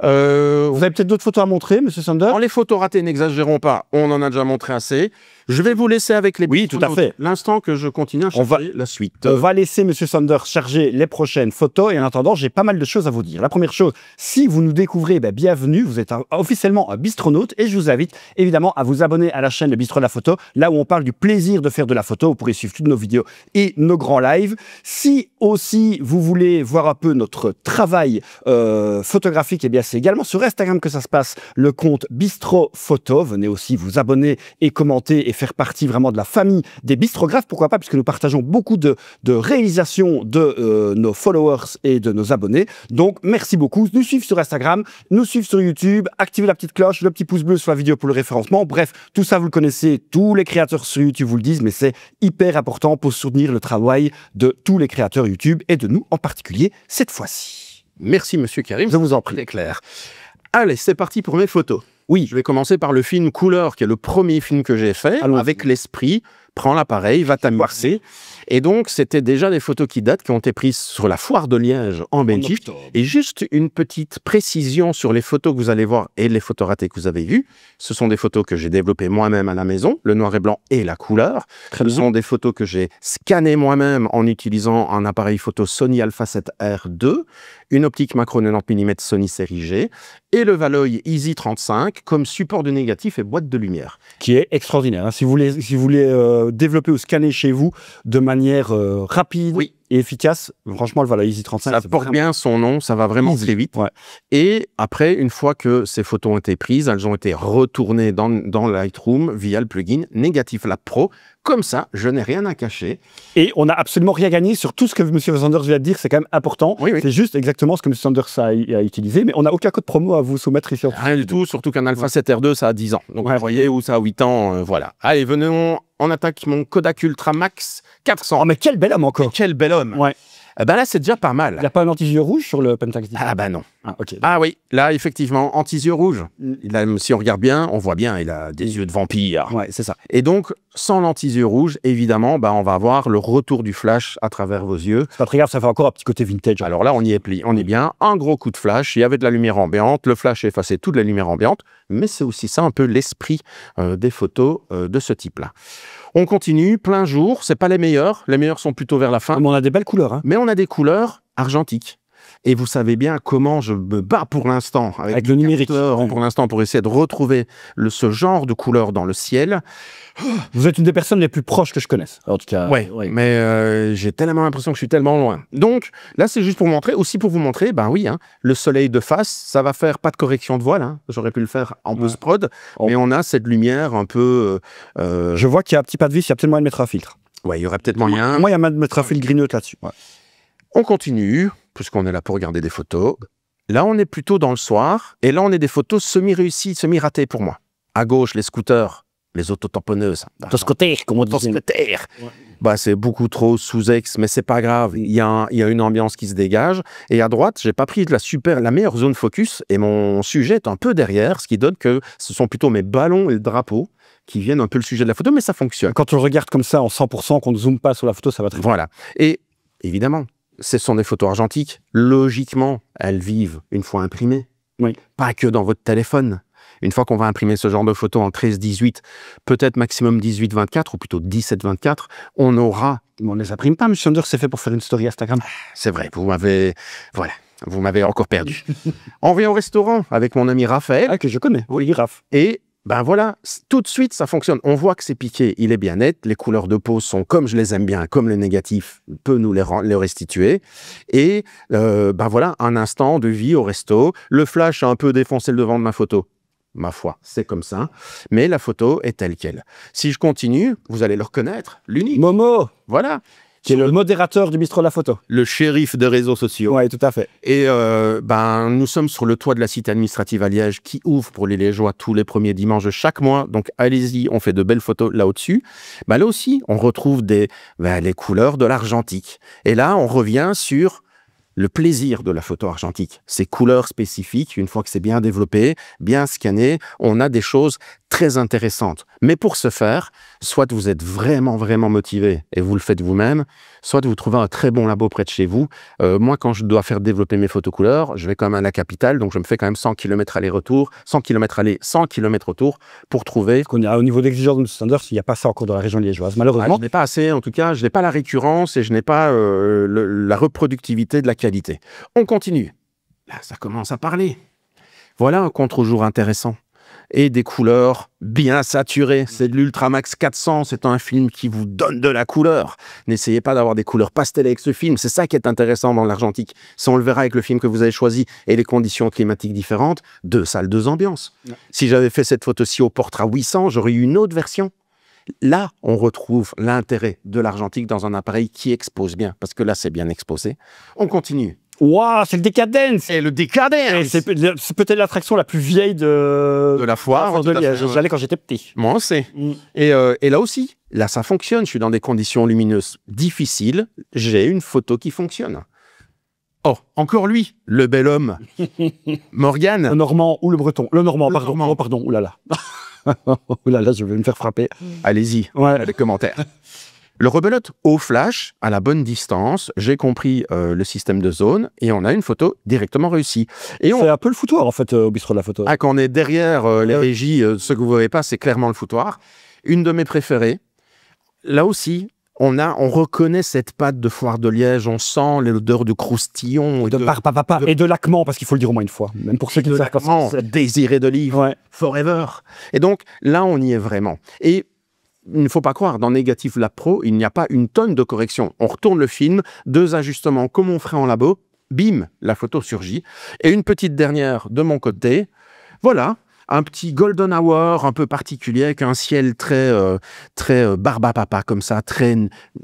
Vous avez peut-être d'autres photos à montrer, Monsieur Sander? Les photos ratées, n'exagérons pas, on en a déjà montré assez. Je vais vous laisser avec les... Oui, tout à fait. L'instant que je continue à chercher la suite. On va laisser Monsieur Sander charger les prochaines photos et en attendant, j'ai pas mal de choses à vous dire. La première chose, si vous nous découvrez, bienvenue, vous êtes officiellement un bistronaute et je vous invite évidemment à vous abonner à la chaîne Le Bistrot de la Photo, là où on parle du plaisir de faire de la photo. Vous pourrez suivre toutes nos vidéos et nos grands lives. Si aussi vous voulez voir un peu notre travail photographique, c'est également sur Instagram que ça se passe, le compte Bistrot Photo. Venez aussi vous abonner et commenter et faire partie vraiment de la famille des bistrographes, pourquoi pas, puisque nous partageons beaucoup de réalisations de nos followers et de nos abonnés. Donc, merci beaucoup. Nous suivre sur Instagram, nous suivre sur YouTube, activer la petite cloche, le petit pouce bleu sur la vidéo pour le référencement. Bref, tout ça, vous le connaissez, tous les créateurs sur YouTube vous le disent, mais c'est hyper important pour soutenir le travail de tous les créateurs YouTube et de nous en particulier cette fois-ci. Merci, Monsieur Karim. Je vous en prie. C'est clair. Allez, c'est parti pour mes photos. Oui, je vais commencer par le film Couleur, qui est le premier film que j'ai fait, avec l'esprit. Prends l'appareil, va t'amuser. Et donc, c'était déjà des photos qui datent, qui ont été prises sur la foire de Liège en Belgique. Et juste une petite précision sur les photos que vous allez voir et les photos ratées que vous avez vues. Ce sont des photos que j'ai développées moi-même à la maison, le noir et blanc et la couleur. Ce sont des photos que j'ai scannées moi-même en utilisant un appareil photo Sony Alpha 7R2, une optique macro 90 mm Sony série G et le Valoy Easy 35 comme support de négatif et boîte de lumière. Qui est extraordinaire. Hein. Si vous voulez développer ou scanner chez vous de manière rapide et efficace, franchement, le Valoy Easy 35... Ça porte bien son nom, ça va vraiment très vite. Ouais. Et après, une fois que ces photos ont été prises, elles ont été retournées dans Lightroom via le plugin Negative Lab Pro. Comme ça, je n'ai rien à cacher. Et on n'a absolument rien gagné sur tout ce que M. Sanders vient de dire, c'est quand même important. Oui. C'est juste exactement ce que M. Sanders a utilisé, mais on n'a aucun code promo à vous soumettre ici. Rien du tout, surtout qu'un Alpha 7R2, ça a 10 ans. Donc, vous voyez, ou ça a 8 ans, voilà. Allez, venons, on attaque mon Kodak Ultra Max 400. Oh, mais quel bel homme encore. Mais quel bel homme. Ouais. Ben là, c'est déjà pas mal. Il n'y a pas un anti-yeux rouge sur le Pentax 17? Ah ben non. Ah, okay. Ah oui, là, effectivement, anti-yeux rouge. Si on regarde bien, on voit bien, il a des yeux de vampire. Ouais, c'est ça. Et donc, sans l'anti-yeux rouge, évidemment, on va avoir le retour du flash à travers vos yeux. C'est pas très grave, ça fait encore un petit côté vintage. Alors là, on y est on est bien. Un gros coup de flash, il y avait de la lumière ambiante, le flash effaçait toute la lumière ambiante, mais c'est aussi ça un peu l'esprit des photos de ce type-là. On continue, plein jour, c'est pas les meilleurs sont plutôt vers la fin. Mais on a des belles couleurs. Hein. Mais on a des couleurs argentiques. Et vous savez bien comment je me bats pour l'instant avec le numérique. Pour l'instant, pour essayer de retrouver ce genre de couleur dans le ciel. Vous êtes une des personnes les plus proches que je connaisse. En tout cas. Ouais. Mais j'ai tellement l'impression que je suis tellement loin. Donc là, c'est juste pour montrer, aussi pour vous montrer, le soleil de face, ça va faire pas de correction de voile. Hein. J'aurais pu le faire en post-prod, mais on a cette lumière un peu. Je vois qu'il y a un petit pas de vis, il y a peut-être moyen de mettre un filtre. Ouais, il y aurait peut-être moyen. Moi, il y a moyen de mettre un filtre grignote là-dessus. Ouais. On continue, puisqu'on est là pour regarder des photos. Là, on est plutôt dans le soir, et là, on est des photos semi-réussies, semi-ratées pour moi. À gauche, les scooters, les autotamponneuses. Toscoter, comme on dit. Toscoter. Ouais. C'est beaucoup trop sous-ex, mais c'est pas grave. Il y a une ambiance qui se dégage. Et à droite, j'ai pas pris la meilleure zone focus, et mon sujet est un peu derrière, ce qui donne que ce sont plutôt mes ballons et le drapeau qui viennent un peu le sujet de la photo, mais ça fonctionne. Quand on le regarde comme ça, en 100%, qu'on ne zoome pas sur la photo, ça va très bien. Voilà. Et évidemment, ce sont des photos argentiques. Logiquement, elles vivent une fois imprimées. Oui. Pas que dans votre téléphone. Une fois qu'on va imprimer ce genre de photos en 13-18, peut-être maximum 18-24, ou plutôt 17-24, on aura... On ne les imprime pas, M. Sanders, c'est fait pour faire une story Instagram. C'est vrai, vous m'avez... Voilà. Vous m'avez encore perdu. On vient au restaurant avec mon ami Raphaël. Ah, que je connais, oui, Raph. Et ben voilà, tout de suite, ça fonctionne. On voit que c'est piqué, il est bien net. Les couleurs de peau sont comme je les aime bien, comme le négatif peut nous les restituer. Et ben voilà, un instant de vie au resto. Le flash a un peu défoncé le devant de ma photo. Ma foi, c'est comme ça. Mais la photo est telle qu'elle. Si je continue, vous allez le reconnaître, l'unique. Momo, Voilà. qui est le modérateur du bistrot de la photo. Le shérif des réseaux sociaux. Oui, tout à fait. Et ben, nous sommes sur le toit de la cité administrative à Liège qui ouvre pour les Liégeois tous les premiers dimanches de chaque mois. Donc allez-y, on fait de belles photos là au-dessus. Ben, là aussi, on retrouve les couleurs de l'argentique. Et là, on revient sur le plaisir de la photo argentique. Ces couleurs spécifiques, une fois que c'est bien développé, bien scanné, on a des choses très intéressantes. Mais pour ce faire, soit vous êtes vraiment, vraiment motivé et vous le faites vous-même, soit vous trouvez un très bon labo près de chez vous. Moi, quand je dois faire développer mes photos couleurs, je vais quand même à la capitale, donc je me fais quand même 100 km aller-retour, 100 km aller, 100 km retour pour trouver... Qu'on a, au niveau d'exigence de Sanders, il n'y a pas ça encore dans la région liégeoise, malheureusement. Je n'ai pas assez, en tout cas, je n'ai pas la récurrence et je n'ai pas la reproductivité de la qualité. On continue. Là, ça commence à parler. Voilà un contre-jour intéressant. Et des couleurs bien saturées. C'est de l'Ultramax 400, c'est un film qui vous donne de la couleur. N'essayez pas d'avoir des couleurs pastel avec ce film, c'est ça qui est intéressant dans l'argentique. Ça, on le verra avec le film que vous avez choisi et les conditions climatiques différentes, 2 salles, 2 ambiances. Ouais. Si j'avais fait cette photo-ci au Portra 800, j'aurais eu une autre version. Là, on retrouve l'intérêt de l'argentique dans un appareil qui expose bien, parce que là, c'est bien exposé. On continue. Waouh, c'est le Décadence! C'est le Décadence! C'est peut-être l'attraction la plus vieille de la foire de Liège. J'allais quand j'étais petit. Moi aussi. Et là aussi, là, ça fonctionne. Je suis dans des conditions lumineuses difficiles. J'ai une photo qui fonctionne. Oh, encore lui, le bel homme. Morgane. Le Normand ou le Breton. Le Normand, pardon. Oh, pardon, oulala. Oulala, je vais me faire frapper. Allez-y, ouais. Les commentaires. Le rebelote au flash, à la bonne distance, j'ai compris le système de zone et on a une photo directement réussie. C'est un peu le foutoir en fait au bistrot de la photo. Ah, quand on est derrière les régies, ce que vous ne voyez pas, c'est clairement le foutoir. Une de mes préférées. Là aussi, on reconnaît cette pâte de foire de Liège, on sent l'odeur de croustillon. Et de laquement, parce qu'il faut le dire au moins une fois. Même pour ceux qui ne savent pas. Désiré d'olive, ouais. Forever. Et donc, là, on y est vraiment. Et il ne faut pas croire, dans Négatif Lab Pro, il n'y a pas une tonne de corrections. On retourne le film, 2 ajustements comme on ferait en labo, bim, la photo surgit. Et une petite dernière de mon côté, voilà, un petit golden hour un peu particulier, avec un ciel très barbapapa comme ça, très,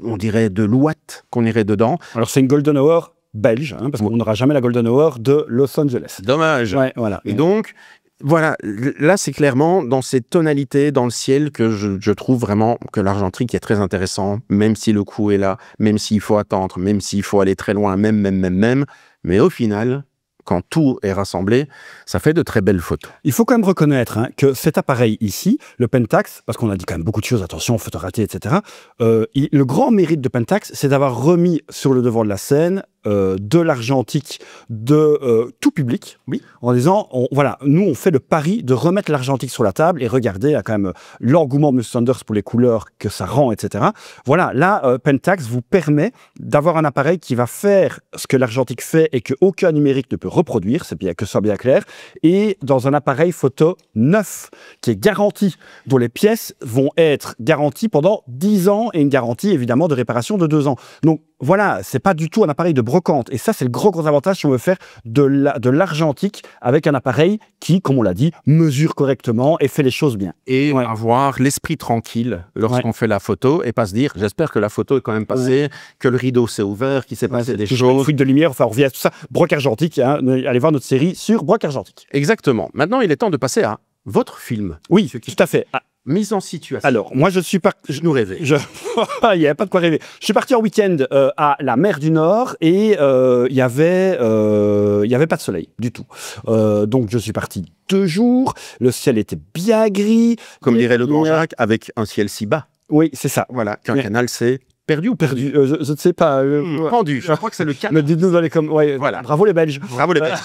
on dirait, de l'ouate qu'on irait dedans. Alors c'est une golden hour belge, hein, parce qu'on n'aura jamais la golden hour de Los Angeles. Dommage. Ouais, voilà. Et donc... Voilà, là c'est clairement dans ces tonalités, dans le ciel, que je trouve vraiment que l'argentique est très intéressant, même si le coût est là, même s'il faut attendre, même s'il faut aller très loin, même. Mais au final, quand tout est rassemblé, ça fait de très belles photos. Il faut quand même reconnaître que cet appareil ici, le Pentax, parce qu'on a dit quand même beaucoup de choses, attention, photo ratée, etc. Le grand mérite de Pentax, c'est d'avoir remis sur le devant de la scène de l'argentique de tout public, oui, en disant, voilà, nous on fait le pari de remettre l'argentique sur la table et regardez, il y a quand même l'engouement de M. Sanders pour les couleurs que ça rend, etc. Voilà, là, Pentax vous permet d'avoir un appareil qui va faire ce que l'argentique fait et qu'aucun numérique ne peut reproduire, c'est bien que ce soit bien clair, et dans un appareil photo neuf, qui est garanti, dont les pièces vont être garanties pendant 10 ans et une garantie évidemment de réparation de 2 ans. Donc voilà, c'est pas du tout un appareil de brocante. Et ça, c'est le gros avantage si on veut faire de l'argentique avec un appareil qui, comme on l'a dit, mesure correctement et fait les choses bien. Et avoir l'esprit tranquille lorsqu'on fait la photo et pas se dire, j'espère que la photo est quand même passée, que le rideau s'est ouvert, qu'il s'est passé des choses. Fuite de lumière, enfin, on revient à tout ça. Broc argentique, hein, allez voir notre série sur Broc argentique. Exactement. Maintenant, il est temps de passer à votre film. Oui, tout à fait. Mise en situation. Alors, moi, je suis parti... Je nous rêvais. Il n'y avait pas de quoi rêver. Je suis parti en week-end à la mer du Nord et il y avait pas de soleil du tout. Donc, je suis parti 2 jours. Le ciel était bien gris. Comme dirait le grand Jacques, avec un ciel si bas. Oui, c'est ça. Voilà, qu'un canal, c'est Perdu ou perdu? Je ne sais pas. Pendu. Je crois que c'est le 4. Mais dites-nous dans les commentaires. Ouais, Voilà. Bravo les Belges. Bravo les Belges.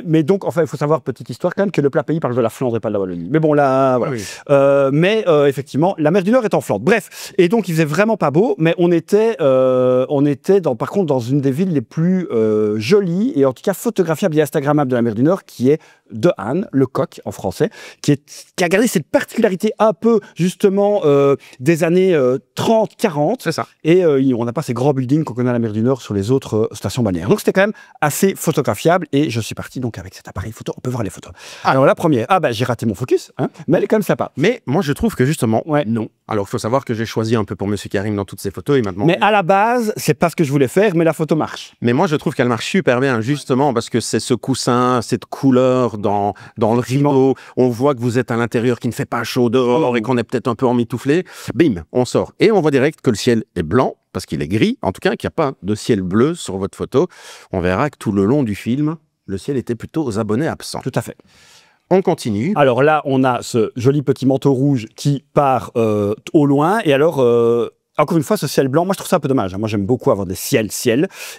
Mais donc, enfin, il faut savoir, petite histoire quand même, que le plat pays parle de la Flandre et pas de la Wallonie. Mais bon, là, voilà. Oui. Mais effectivement, la mer du Nord est en Flandre. Bref, et donc il faisait vraiment pas beau, mais on était par contre dans une des villes les plus jolies et en tout cas photographiables et instagrammables de la mer du Nord, qui est De Hann, le coq en français, qui a gardé cette particularité un peu justement des années 30-40. C'est ça. Et on n'a pas ces grands buildings qu'on connaît à la mer du Nord sur les autres stations balnéaires. Donc c'était quand même assez photographiable et je suis parti donc avec cet appareil photo. On peut voir les photos. Alors la première, j'ai raté mon focus, hein, mais elle est quand même sympa. Mais moi je trouve que justement, Ouais. non. Alors il faut savoir que j'ai choisi un peu pour Monsieur Karim dans toutes ces photos et maintenant. Mais à la base, c'est pas ce que je voulais faire, mais la photo marche. Mais moi je trouve qu'elle marche super bien justement parce que c'est ce coussin, cette couleur dans le rideau. On voit que vous êtes à l'intérieur, qu'il ne fait pas chaud dehors et qu'on est peut-être un peu emmitouflé. Bim, on sort et on voit direct que le ciel est blanc parce qu'il est gris. En tout cas, qu'il n'y a pas de ciel bleu sur votre photo. On verra que tout le long du film, le ciel était plutôt aux abonnés absents. Tout à fait. On continue. Alors là, on a ce joli petit manteau rouge qui part au loin. Et alors, encore une fois, ce ciel blanc, moi je trouve ça un peu dommage. Hein. Moi j'aime beaucoup avoir des ciel.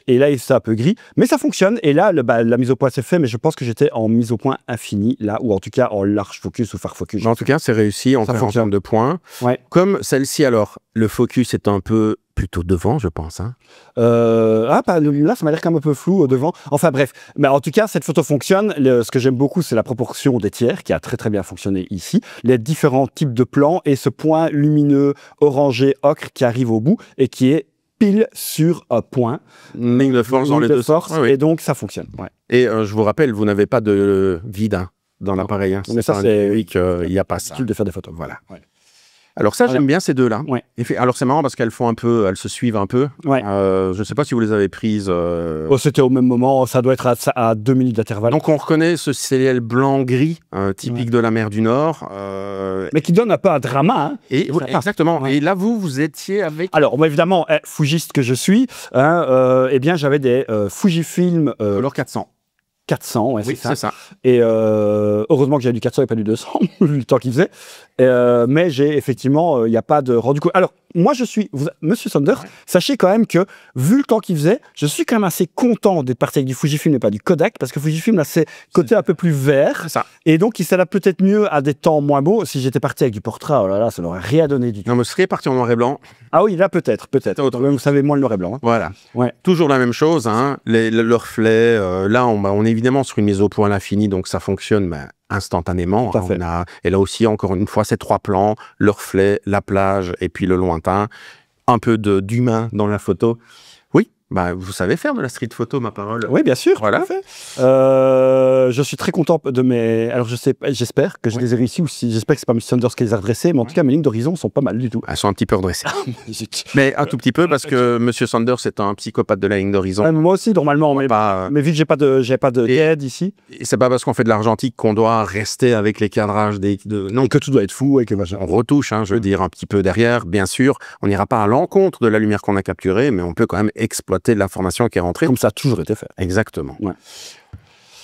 Et là, c'est un peu gris. Mais ça fonctionne. Et là, la mise au point c'est fait. Mais je pense que j'étais en mise au point infinie, là, ou en tout cas en large focus ou far focus. En tout cas, c'est réussi en termes de points. Ouais. Comme celle-ci, alors, le focus est un peu plutôt devant, je pense. Hein. Là, ça m'a l'air quand même un peu flou devant. Enfin bref, mais en tout cas, cette photo fonctionne. Ce que j'aime beaucoup, c'est la proportion des tiers qui a très très bien fonctionné ici. Les différents types de plans et ce point lumineux, orangé, ocre qui arrive au bout et qui est pile sur un point. Une ligne de force dans les deux sens. Et donc, ça fonctionne. Ouais. Et je vous rappelle, vous n'avez pas de vide dans l'appareil. Hein. Mais ça, c'est... Il n'y a pas ça. C'est de faire des photos. Voilà. Ouais. Alors ça, j'aime bien ces deux-là. Ouais. Alors c'est marrant parce qu'elles se suivent un peu. Ouais. Je ne sais pas si vous les avez prises. C'était au même moment, ça doit être à 2 minutes d'intervalle. Donc on reconnaît ce ciel blanc-gris typique de la mer du Nord. Mais qui donne un peu un drama. Hein. Exactement. Ouais. Et là, vous étiez avec... Alors moi évidemment, fougiste que je suis, eh bien j'avais des Fujifilm... Color 400. 400, ouais, oui, c'est ça. Et heureusement que j'ai du 400 et pas du 200, vu le temps qu'il faisait. Mais j'ai effectivement, il n'y a pas de rendu compte. Alors, moi, Monsieur Sanders, sachez quand même que, vu le temps qu'il faisait, je suis quand même assez content d'être parti avec du Fujifilm et pas du Kodak, parce que Fujifilm, là, c'est côté un peu plus vert. C'est ça. Et donc, il s'adapte peut-être mieux à des temps moins beaux. Si j'étais parti avec du Portrait, oh là là, ça n'aurait rien donné du tout. Non, mais ce serait parti en noir et blanc. Ah oui, là, peut-être. Vous savez moins le noir et blanc. Hein. Voilà. Ouais. Toujours la même chose, hein. Le reflet. Là, on est évidemment sur une mise au point à l'infini, donc ça fonctionne instantanément. Et là aussi, encore une fois, ces trois plans, le reflet, la plage et puis le lointain. Un peu d'humain dans la photo. Oui, vous savez faire de la street photo, ma parole. Oui, bien sûr. Voilà. Je suis très content de mes... Alors, j'espère que je les ai réussis, ou j'espère que c'est pas M. Sanders qui les a redressés, mais en tout cas, mes lignes d'horizon sont pas mal du tout. Elles sont un petit peu redressées. Mais un tout petit peu, parce que M. Sanders est un psychopathe de la ligne d'horizon. Moi aussi, normalement, mais vu que j'ai pas de guide ici... Et c'est pas parce qu'on fait de l'argentique qu'on doit rester avec les cadrages Non, que tout doit être fou avec les machins. On retouche, je veux dire, un petit peu derrière. Bien sûr, on n'ira pas à l'encontre de la lumière qu'on a capturée, mais on peut quand même exploiter l'information qui est rentrée. Comme ça a toujours été fait. Exactement. Ouais.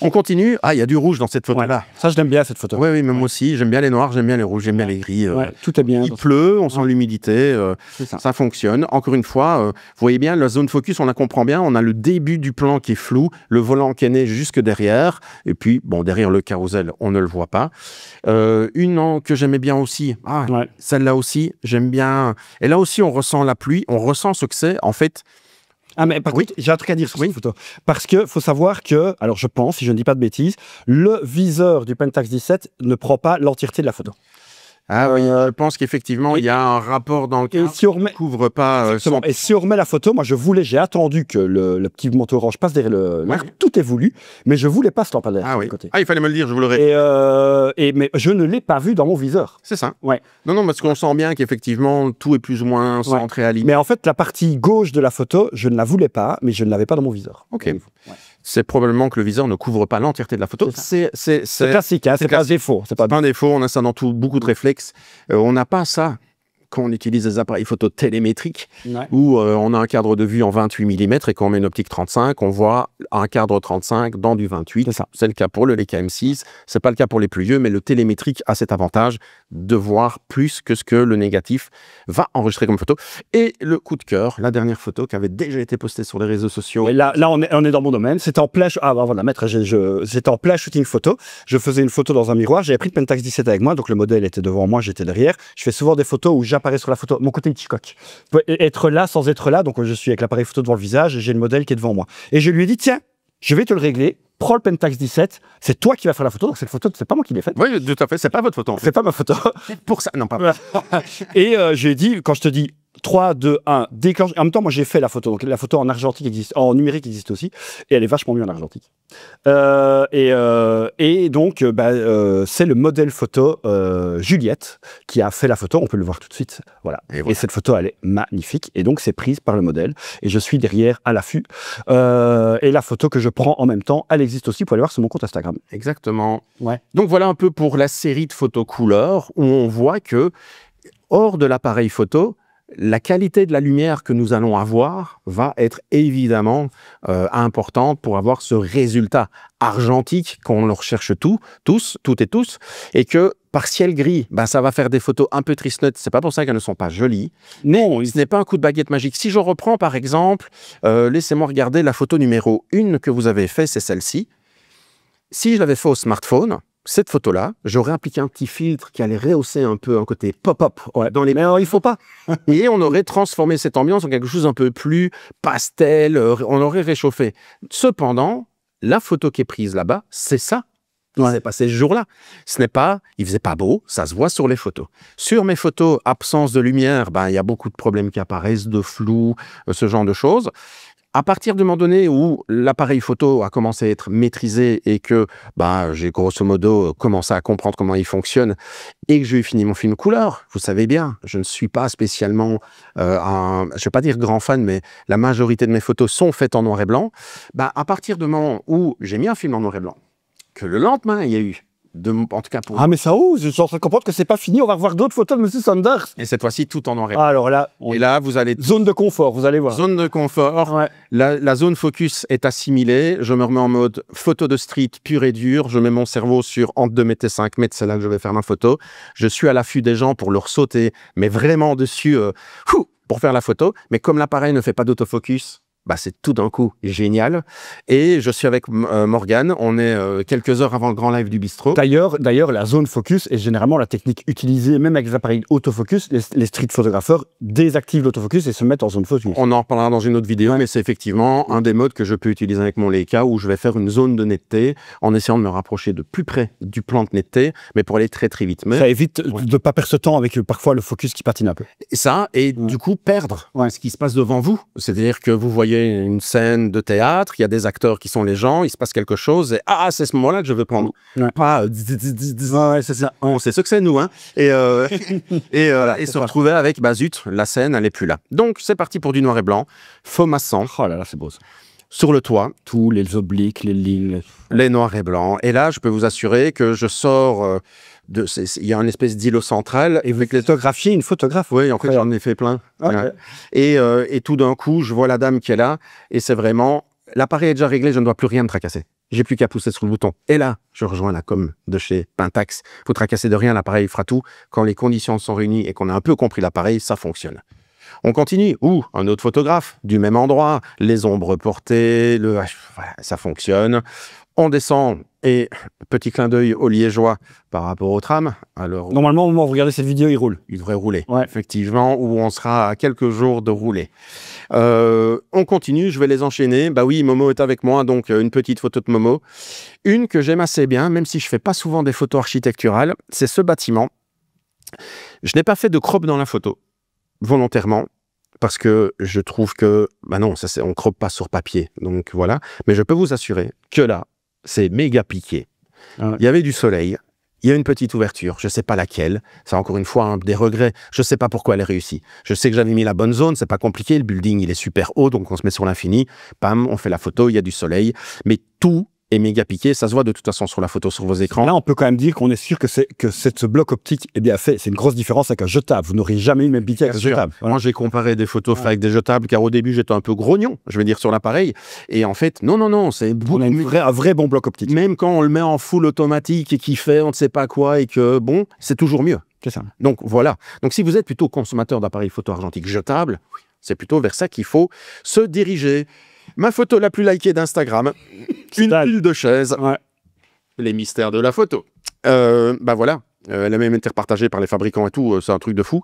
On continue. Ah, il y a du rouge dans cette photo-là. Ouais. Ça, je l'aime bien, cette photo. Oui, mais moi aussi. J'aime bien les noirs, j'aime bien les rouges, j'aime bien les gris. Tout est bien. Il pleut, on sent l'humidité. Ça fonctionne. Encore une fois, vous voyez bien, la zone focus, on la comprend bien. On a le début du plan qui est flou, le volant qui est né jusque derrière. Et puis, derrière le carrousel, on ne le voit pas. Une que j'aimais bien aussi. Celle-là aussi, j'aime bien. Et là aussi, on ressent la pluie. On ressent ce que c'est. En fait... mais par contre, j'ai un truc à dire sur cette photo. Parce que faut savoir que, alors je pense, si je ne dis pas de bêtises, le viseur du Pentax 17 ne prend pas l'entièreté de la photo. Ah oui, je pense qu'effectivement, il y a un rapport dans le cadre qui ne couvre pas... Et si on remet la photo, moi j'ai attendu que le petit manteau orange passe derrière tout est voulu, mais je ne voulais pas ce lampadaire de l'autre côté. Ah, il fallait me le dire, je vous l'aurais. Mais je ne l'ai pas vu dans mon viseur. C'est ça. Ouais. Non, parce qu'on sent bien qu'effectivement, tout est plus ou moins centré à l'idée. Mais en fait, la partie gauche de la photo, je ne la voulais pas, mais je ne l'avais pas dans mon viseur. Ok. C'est probablement que le viseur ne couvre pas l'entièreté de la photo. C'est classique, c'est pas un défaut. C'est pas un défaut, on a ça dans beaucoup de réflexes. On n'a pas ça quand on utilise des appareils photo télémétriques, Ouais. où on a un cadre de vue en 28 mm et qu'on met une optique 35, on voit un cadre 35 dans du 28. C'est ça. C'est le cas pour le Leica M6. C'est pas le cas pour les plus vieux, mais le télémétrique a cet avantage de voir plus que ce que le négatif va enregistrer comme photo. Et le coup de cœur, la dernière photo qui avait déjà été postée sur les réseaux sociaux. Et là on est dans mon domaine. C'était en plein, avant de la mettre, c'était en plein shooting photo. Je faisais une photo dans un miroir. J'avais pris le Pentax 17 avec moi, donc le modèle était devant moi, j'étais derrière. Je fais souvent des photos où j'apparais sur la photo. Mon côté Hitchcock. Vous pouvez être là sans être là. Donc je suis avec l'appareil photo devant le visage et j'ai le modèle qui est devant moi. Et je lui ai dit, tiens, je vais te le régler. Prends le Pentax 17. C'est toi qui vas faire la photo. Donc cette photo, c'est pas moi qui l'ai faite. Oui, tout à fait. C'est pas votre photo. C'est pas ma photo. Pour ça, non, pas. Et je lui ai dit, quand je te dis 3, 2, 1, déclenche. En même temps, moi, j'ai fait la photo. Donc, la photo en argentique existe, en numérique existe aussi. Et elle est vachement mieux en argentique. Et donc, c'est le modèle photo Juliette qui a fait la photo. On peut le voir tout de suite. Voilà. Et cette photo, elle est magnifique. Et donc, c'est prise par le modèle. Et je suis derrière à l'affût. Et la photo que je prends en même temps, elle existe aussi. Vous pouvez aller voir sur mon compte Instagram. Exactement. Ouais. Donc, voilà un peu pour la série de photos couleurs où on voit que, hors de l'appareil photo, la qualité de la lumière que nous allons avoir va être évidemment importante pour avoir ce résultat argentique qu'on recherche toutes et tous, et que par ciel gris, ça va faire des photos un peu tristes. C'est pas pour ça qu'elles ne sont pas jolies. Non, ce n'est pas un coup de baguette magique. Si je reprends par exemple, laissez-moi regarder la photo numéro 1 que vous avez fait, c'est celle-ci. Si je l'avais fait au smartphone, cette photo-là, j'aurais appliqué un petit filtre qui allait rehausser un peu un côté pop-up dans les... Mais il faut pas. Et on aurait transformé cette ambiance en quelque chose un peu plus pastel, on aurait réchauffé. Cependant, la photo qui est prise là-bas, c'est ça. C'est passé ce jour-là. Ce n'est pas, il faisait pas beau, ça se voit sur les photos. Sur mes photos, absence de lumière, il y a beaucoup de problèmes qui apparaissent, de flou, ce genre de choses. À partir du moment donné où l'appareil photo a commencé à être maîtrisé et que j'ai grosso modo commencé à comprendre comment il fonctionne et que j'ai fini mon film couleur, vous savez bien, je ne suis pas spécialement je ne vais pas dire grand fan, mais la majorité de mes photos sont faites en noir et blanc. À partir du moment où j'ai mis un film en noir et blanc, que le lendemain il y a eu en tout cas pour... Ah mais ça ose, je suis en train de comprendre que c'est pas fini, on va revoir d'autres photos de Monsieur Sanders. Et cette fois-ci tout en noir et blanc. Alors là, et là vous allez... Zone de confort, vous allez voir. Zone de confort, ouais. La zone focus est assimilée, je me remets en mode photo de street pure et dure, je mets mon cerveau sur entre 2 mètres et 5 mètres, c'est là que je vais faire ma photo. Je suis à l'affût des gens pour leur sauter, mais vraiment dessus, pour faire la photo. Mais comme l'appareil ne fait pas d'autofocus, c'est tout d'un coup génial. Et je suis avec Morgane, on est quelques heures avant le grand live du bistrot. D'ailleurs, la zone focus est généralement la technique utilisée, même avec les appareils autofocus. Les street photographeurs désactivent l'autofocus et se mettent en zone focus. On en reparlera dans une autre vidéo, mais c'est effectivement un des modes que je peux utiliser avec mon Leica où je vais faire une zone de netteté en essayant de me rapprocher de plus près du plan de netteté, mais pour aller très très vite. Mais... ça évite de ne pas perdre ce temps avec parfois le focus qui patine un peu. Et du coup perdre ce qui se passe devant vous. C'est-à-dire que vous voyez une scène de théâtre, il y a des acteurs qui sont les gens, il se passe quelque chose, et c'est ce moment-là que je veux prendre. Pas... c'est ça. On sait ce que c'est, nous. Hein. Et se retrouver avec, zut, la scène, elle n'est plus là. Donc, c'est parti pour du noir et blanc, faux massant. Oh là là, c'est beau ça. Sur le toit. Tous les obliques, les lignes. Les noirs et blancs. Et là, je peux vous assurer que je sors... il y a une espèce d'îlot central. Et vous photographiez une photographe. Oui, en fait, j'en ai fait plein. Okay. Et tout d'un coup, je vois la dame qui est là. Et c'est vraiment... L'appareil est déjà réglé, je ne dois plus rien me tracasser. J'ai plus qu'à pousser sur le bouton. Et là, je rejoins la com de chez Pentax. Faut tracasser de rien, l'appareil fera tout. Quand les conditions sont réunies et qu'on a un peu compris l'appareil, ça fonctionne. On continue. Un autre photographe, du même endroit. Les ombres portées, voilà, ça fonctionne. On descend et petit clin d'œil au liégeois par rapport au tram. Alors, normalement, au moment où vous regardez cette vidéo, il roule. Il devrait rouler, ouais. Effectivement, où on sera à quelques jours de rouler. On continue, je vais les enchaîner. Oui, Momo est avec moi, donc une petite photo de Momo. Une que j'aime assez bien, même si je ne fais pas souvent des photos architecturales, c'est ce bâtiment. Je n'ai pas fait de crop dans la photo, volontairement. Parce que je trouve que, non, on ne croppe pas sur papier. Donc voilà. Mais je peux vous assurer que là, c'est méga piqué. Ah ouais. Il y avait du soleil, il y a une petite ouverture, je ne sais pas laquelle. C'est encore une fois des regrets. Je ne sais pas pourquoi elle est réussie. Je sais que j'avais mis la bonne zone, c'est pas compliqué. Le building, il est super haut, donc on se met sur l'infini. Pam, on fait la photo, il y a du soleil. Mais tout est méga piqué. Ça se voit de toute façon sur la photo, sur vos écrans. Là, on peut quand même dire qu'on est sûr que ce bloc optique est bien fait. C'est une grosse différence avec un jetable. Vous n'auriez jamais eu le même piqué avec un jetable. Voilà. Moi, j'ai comparé des photos faites avec des jetables, car au début, j'étais un peu grognon, je vais dire, sur l'appareil. Et en fait, non, c'est On a un vrai bon bloc optique. Même quand on le met en full automatique et qu'il fait on ne sait pas quoi et que, bon, c'est toujours mieux. C'est ça. Donc, voilà. Donc, si vous êtes plutôt consommateur d'appareils photo argentiques jetables, c'est plutôt vers ça qu'il faut se diriger. Ma photo la plus likée d'Instagram, une pile de chaises. Ouais. Les mystères de la photo. Bah voilà, elle a même été repartagée par les fabricants et tout, c'est un truc de fou.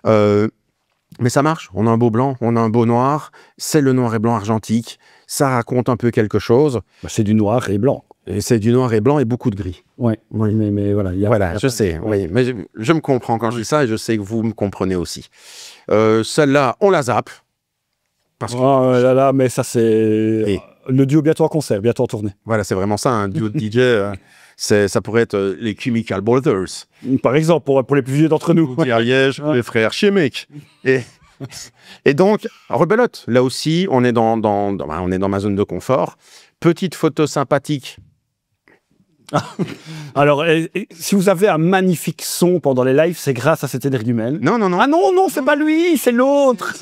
Mais ça marche, on a un beau blanc, on a un beau noir, c'est le noir et blanc argentique, ça raconte un peu quelque chose. Bah, c'est du noir et blanc. Et c'est du noir et blanc et beaucoup de gris. Ouais. Oui, mais voilà. Voilà, je sais, oui, mais je me comprends quand je dis ça et je sais que vous me comprenez aussi. Celle-là, on la zappe. Parce que... Oh là, mais ça c'est le duo bientôt en concert, bientôt en tournée. Voilà, c'est vraiment ça, un duo de DJ. Ça pourrait être les Chemical Brothers. Par exemple, pour les plus vieux d'entre nous. À Liège, les frères chimiques. Et donc, rebelote. Là aussi, on est dans ma zone de confort. Petite photo sympathique. Alors, si vous avez un magnifique son pendant les lives, c'est grâce à cet énergumène. Non. Ah non, c'est pas lui, c'est l'autre.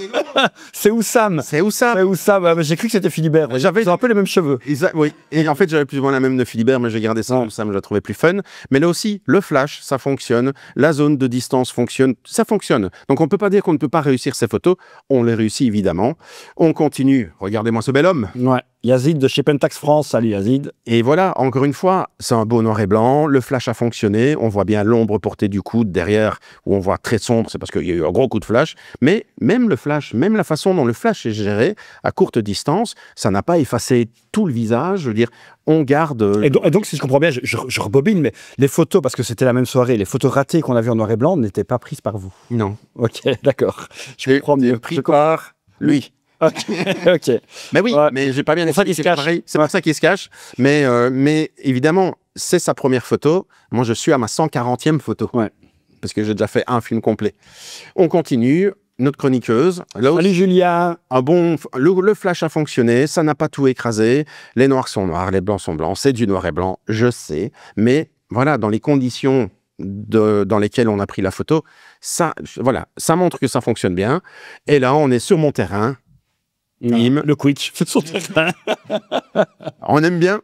C'est Oussam. C'est Oussam. C'est Oussam. Ah, j'ai cru que c'était Philibert. J'avais un peu les mêmes cheveux. Oui. Et en fait, j'avais plus ou moins la même de Philibert, mais j'ai gardé ça. Oussam, je la trouvais plus fun. Mais là aussi, le flash, ça fonctionne. La zone de distance fonctionne. Ça fonctionne. Donc, on ne peut pas dire qu'on ne peut pas réussir ces photos. On les réussit, évidemment. On continue. Regardez-moi ce bel homme. Ouais. Yazid de chez Pentax France. Salut Yazid. Et voilà, encore une fois, c'est un beau noir et blanc. Le flash a fonctionné. On voit bien l'ombre portée du coude derrière, où on voit très sombre. C'est parce qu'il y a eu un gros coup de flash. Mais même le flash, même la façon dont le flash est géré à courte distance, ça n'a pas effacé tout le visage. Je veux dire, on garde... Et donc, si je comprends bien, je rebobine, mais les photos, parce que c'était la même soirée, les photos ratées qu'on avait en noir et blanc n'étaient pas prises par vous. Non. Ok, d'accord. Je comprends mieux. Pris par lui. Ok. Mais oui, ouais. Mais j'ai pas bien expliqué. C'est pareil. C'est pour ça qu'il se cache. Mais évidemment, c'est sa première photo. Moi, je suis à ma 140e photo. Ouais. Parce que j'ai déjà fait un film complet. On continue. Notre chroniqueuse. Là aussi, salut Julia. Le flash a fonctionné. Ça n'a pas tout écrasé. Les noirs sont noirs, les blancs sont blancs. C'est du noir et blanc, je sais. Mais voilà, dans les conditions dans lesquelles on a pris la photo, ça montre que ça fonctionne bien. Et là, on est sur mon terrain. Le Quiche, c'est son terrain. On aime bien,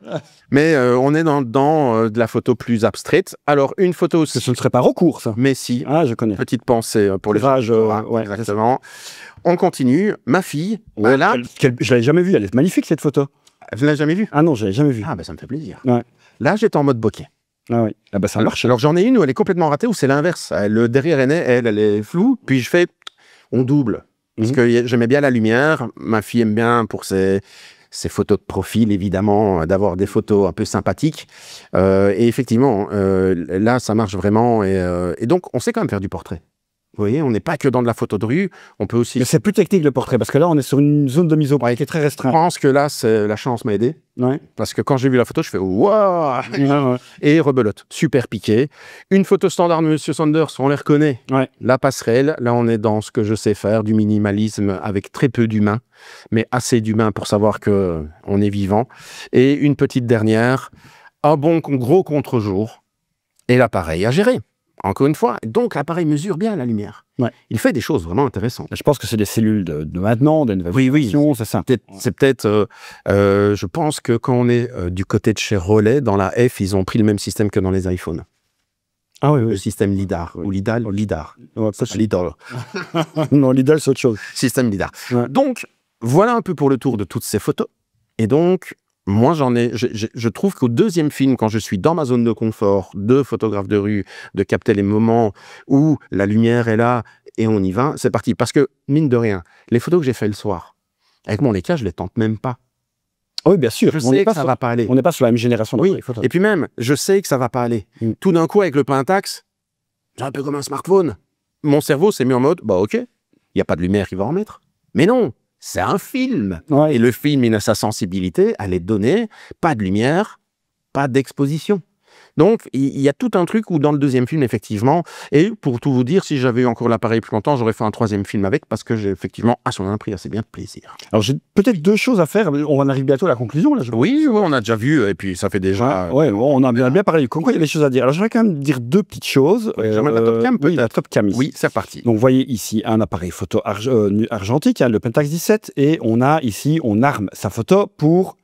mais on est dans de la photo plus abstraite. Alors, une photo aussi... Ce ne serait pas recours, ça. Mais si. Ah, je connais. Petite pensée pour les gens. Ouais, exactement. On continue. Ma fille, ouais, là... Je l'avais jamais vue. Elle est magnifique, cette photo. Je ne l'ai jamais vue? Ah non, je l'avais jamais vue. Ah, ben ça me fait plaisir. Ouais. Là, j'étais en mode bokeh. Ah oui. Ah bah ça marche. Alors, j'en ai une où elle est complètement ratée, où c'est l'inverse. Le derrière elle est floue. Puis je fais... On double. Parce que j'aimais bien la lumière. Ma fille aime bien pour ses photos de profil, évidemment, d'avoir des photos un peu sympathiques. Et effectivement, là, ça marche vraiment. Et donc, on sait quand même faire du portrait. Vous voyez, on n'est pas que dans de la photo de rue. On peut aussi... Mais c'est plus technique, le portrait, parce que là, on est sur une zone de mise au point qui est très restreinte. Je pense que là, la chance m'a aidé. Ouais. Parce que quand j'ai vu la photo, je fais « Waouh !» Et rebelote, super piqué. Une photo standard de Monsieur Sanders, on les reconnaît. Ouais. La passerelle, là, on est dans ce que je sais faire, du minimalisme avec très peu d'humain, mais assez d'humain pour savoir qu'on est vivant. Et une petite dernière, un bon gros contre-jour et l'appareil à gérer. Encore une fois, donc l'appareil mesure bien la lumière. Ouais. Il fait des choses vraiment intéressantes. Je pense que c'est des cellules de maintenant, des nouvelles versions, c'est ça. C'est peut-être, je pense que quand on est du côté de chez Relais, dans la F, ils ont pris le même système que dans les iPhones. Ah oui, oui. Le système LIDAR, ou LIDAR. Ouais, LIDAR. Non, LIDAR, c'est autre chose. Système LIDAR. Ouais. Donc, voilà un peu pour le tour de toutes ces photos. Et donc, moi, je trouve qu'au deuxième film, quand je suis dans ma zone de confort, de photographe de rue, de capter les moments où la lumière est là et on y va, c'est parti. Parce que, mine de rien, les photos que j'ai fait le soir, avec mon Leica, je les tente même pas. Oui, bien sûr. Je sais que ça va pas aller. On n'est pas sur la même génération de photos. Et puis même, je sais que ça va pas aller. Tout d'un coup, avec le Pentax, c'est un peu comme un smartphone. Mon cerveau s'est mis en mode, bah ok, il n'y a pas de lumière qui va en mettre. Mais non, c'est un film. Ouais. Et le film, il a sa sensibilité, elle est donnée, pas de lumière, pas d'exposition. Donc, il y a tout un truc où dans le deuxième film, effectivement, et pour tout vous dire, si j'avais eu encore l'appareil plus longtemps, j'aurais fait un troisième film avec, parce que j'ai effectivement, on en a pris assez bien de plaisir. Alors, j'ai peut-être 2 choses à faire. On en arrive bientôt à la conclusion, là. Oui, on a déjà vu, et puis ça fait déjà... Ouais, on a bien parlé. Comme quoi, il y a des choses à dire. Alors, j'aimerais quand même dire 2 petites choses. J'aimerais la top cam, peut-être. Oui, la top cam ici. Oui, c'est reparti. Donc, vous voyez ici un appareil photo argentique, le Pentax 17, et on a ici, on arme sa photo pour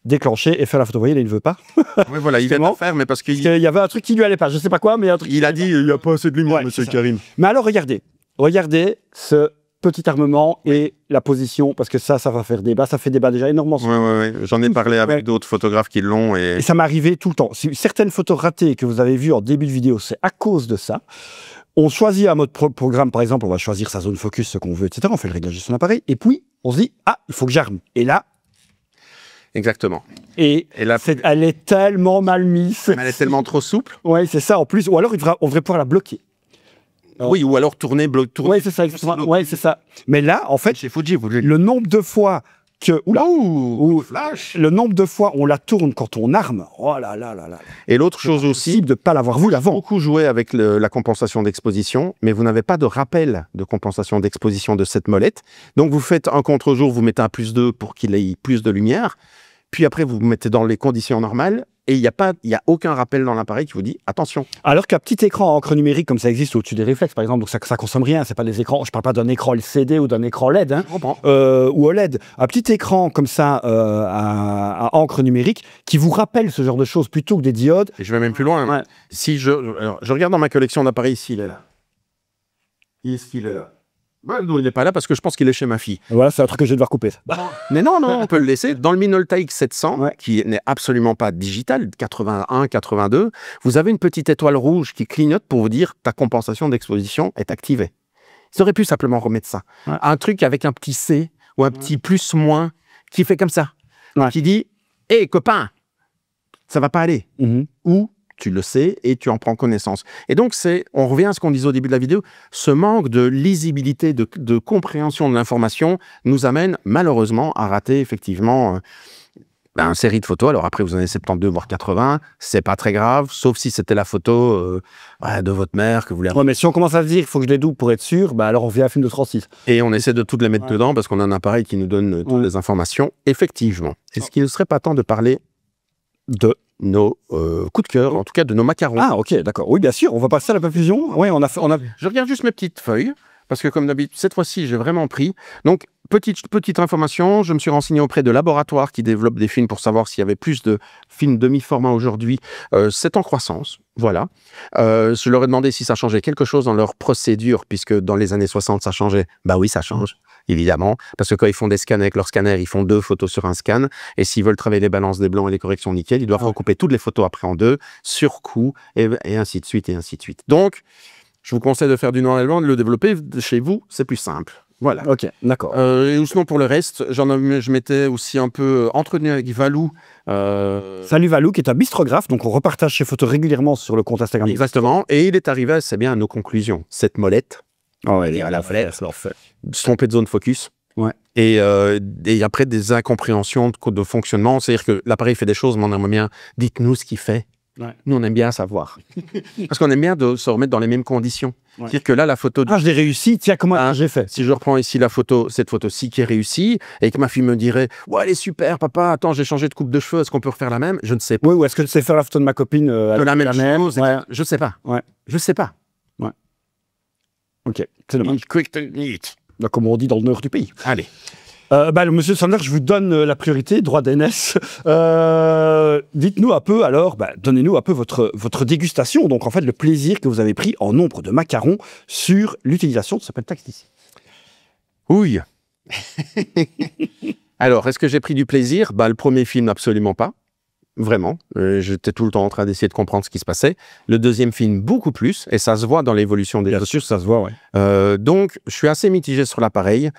déclencher et faire la photo. Vous voyez, là, il ne veut pas. Oui, voilà, il vient de faire, mais parce qu'il y avait un truc qui lui allait pas. Je sais pas quoi, mais un truc. Il a dit, il n'y a pas assez de lumière, monsieur Karim. Mais alors, regardez ce petit armement et la position, parce que ça va faire débat. Ça fait débat déjà énormément. Oui. J'en ai parlé avec d'autres photographes qui l'ont. Et ça m'est arrivé tout le temps. Si certaines photos ratées que vous avez vues en début de vidéo, c'est à cause de ça. On choisit un mode programme, par exemple, on va choisir sa zone focus, ce qu'on veut, etc. On fait le réglage de son appareil. Et puis, on se dit, il faut que j'arme. Et là... Exactement. Et là, elle est tellement mal mise. Elle est tellement trop souple. Oui, c'est ça. En plus, ou alors, on devrait pouvoir la bloquer. Oui, ou alors tourner. Oui, c'est ça. Ouais, c'est ça. Mais là, en fait, chez Fuji, le nombre de fois que... flash. Le nombre de fois on la tourne quand on arme, oh là là là là. Et l'autre chose aussi, de ne pas l'avoir vu l'avant. Beaucoup joué avec la compensation d'exposition, mais vous n'avez pas de rappel de compensation d'exposition de cette molette. Donc vous faites un contre-jour, vous mettez un +2 pour qu'il ait plus de lumière. Puis après, vous vous mettez dans les conditions normales et il n'y a aucun rappel dans l'appareil qui vous dit attention. Alors qu'un petit écran à encre numérique, comme ça existe au-dessus des réflexes, par exemple, donc ça consomme rien, c'est pas des écrans, je parle pas d'un écran LCD ou d'un écran LED, ou OLED. Un petit écran comme ça à encre numérique qui vous rappelle ce genre de choses plutôt que des diodes. Et je vais même plus loin. Ouais. Si je regarde dans ma collection d'appareils ici, il est là. Est-ce qu'il est là? Non, il n'est pas là parce que je pense qu'il est chez ma fille. Voilà, c'est un truc que je vais devoir couper. Mais non, on peut le laisser. Dans le Minolta X700, qui n'est absolument pas digital, 81, 82, vous avez une petite étoile rouge qui clignote pour vous dire ta compensation d'exposition est activée. Ils auraient pu simplement remettre ça. Ouais. Un truc avec un petit C ou un petit plus-moins qui fait comme ça. Ouais. Qui dit « Hé, copain, ça va pas aller. Ou tu le sais et tu en prends connaissance. Et donc, on revient à ce qu'on disait au début de la vidéo, ce manque de lisibilité, de compréhension de l'information nous amène malheureusement à rater effectivement une série de photos. Alors après, vous en avez 72 voire 80, c'est pas très grave, sauf si c'était la photo de votre mère que vous voulez... Ouais, mais si on commence à se dire qu'il faut que je les double pour être sûr, alors on vient à un film de 36. Et on essaie de toutes les mettre dedans parce qu'on a un appareil qui nous donne toutes les informations, effectivement. Est-ce qu'il ne serait pas temps de parler de nos coups de cœur, en tout cas de nos macarons? Ah, ok, d'accord. Oui, bien sûr, on va passer à la perfusion. Oui, Je regarde juste mes petites feuilles, parce que comme d'habitude, cette fois-ci, j'ai vraiment pris. Donc, petite information, je me suis renseigné auprès de laboratoires qui développent des films pour savoir s'il y avait plus de films demi-format aujourd'hui. C'est en croissance, voilà. Je leur ai demandé si ça changeait quelque chose dans leur procédure, puisque dans les années 60, ça changeait. Bah oui, ça change. Évidemment, parce que quand ils font des scans avec leur scanner, ils font 2 photos sur un scan, et s'ils veulent travailler les balances des blancs et les corrections nickel, ils doivent recouper toutes les photos après en 2, sur coup, et ainsi de suite, et ainsi de suite. Donc, je vous conseille de faire du noir et blanc, de le développer chez vous, c'est plus simple. Voilà. Ok, d'accord. Et sinon, pour le reste, je m'étais aussi un peu entretenu avec Valou. Salut Valou, qui est un bistrographe, donc on repartage ses photos régulièrement sur le compte Instagram. Exactement, et il est arrivé assez bien à nos conclusions. Cette molette, elle est à la flèche, se tromper de zone focus. Ouais. Et après des incompréhensions de fonctionnement, c'est-à-dire que l'appareil fait des choses, mais on aimerait bien, dites-nous ce qu'il fait. Ouais. Nous, on aime bien savoir. Parce qu'on aime bien de se remettre dans les mêmes conditions. Ouais. C'est-à-dire que là, la photo... je l'ai réussi, tiens, comment j'ai fait? Si je reprends ici cette photo-ci qui est réussie, et que ma fille me dirait « Ouais, elle est super, papa, attends, j'ai changé de coupe de cheveux, est-ce qu'on peut refaire la même ?» Je ne sais pas. Oui, ou est-ce que tu sais faire la photo de ma copine de la même chose? Ouais. Je ne sais pas. Ouais. Je ne sais pas. Ouais. Ok, c'est dommage. Quick to eat. Comme on dit dans le nord du pays. Allez. Monsieur Sandler, je vous donne la priorité, droit d'aînesse. Dites-nous un peu, alors, donnez-nous un peu votre dégustation, donc en fait le plaisir que vous avez pris en nombre de macarons sur l'utilisation de ce Pentax ici. Oui. Alors, est-ce que j'ai pris du plaisir? Le premier film, absolument pas. Vraiment. J'étais tout le temps en train d'essayer de comprendre ce qui se passait. Le deuxième film, beaucoup plus, et ça se voit dans l'évolution des... Bien sûr, ça se voit, ouais. Donc, je suis assez mitigé sur l'appareil.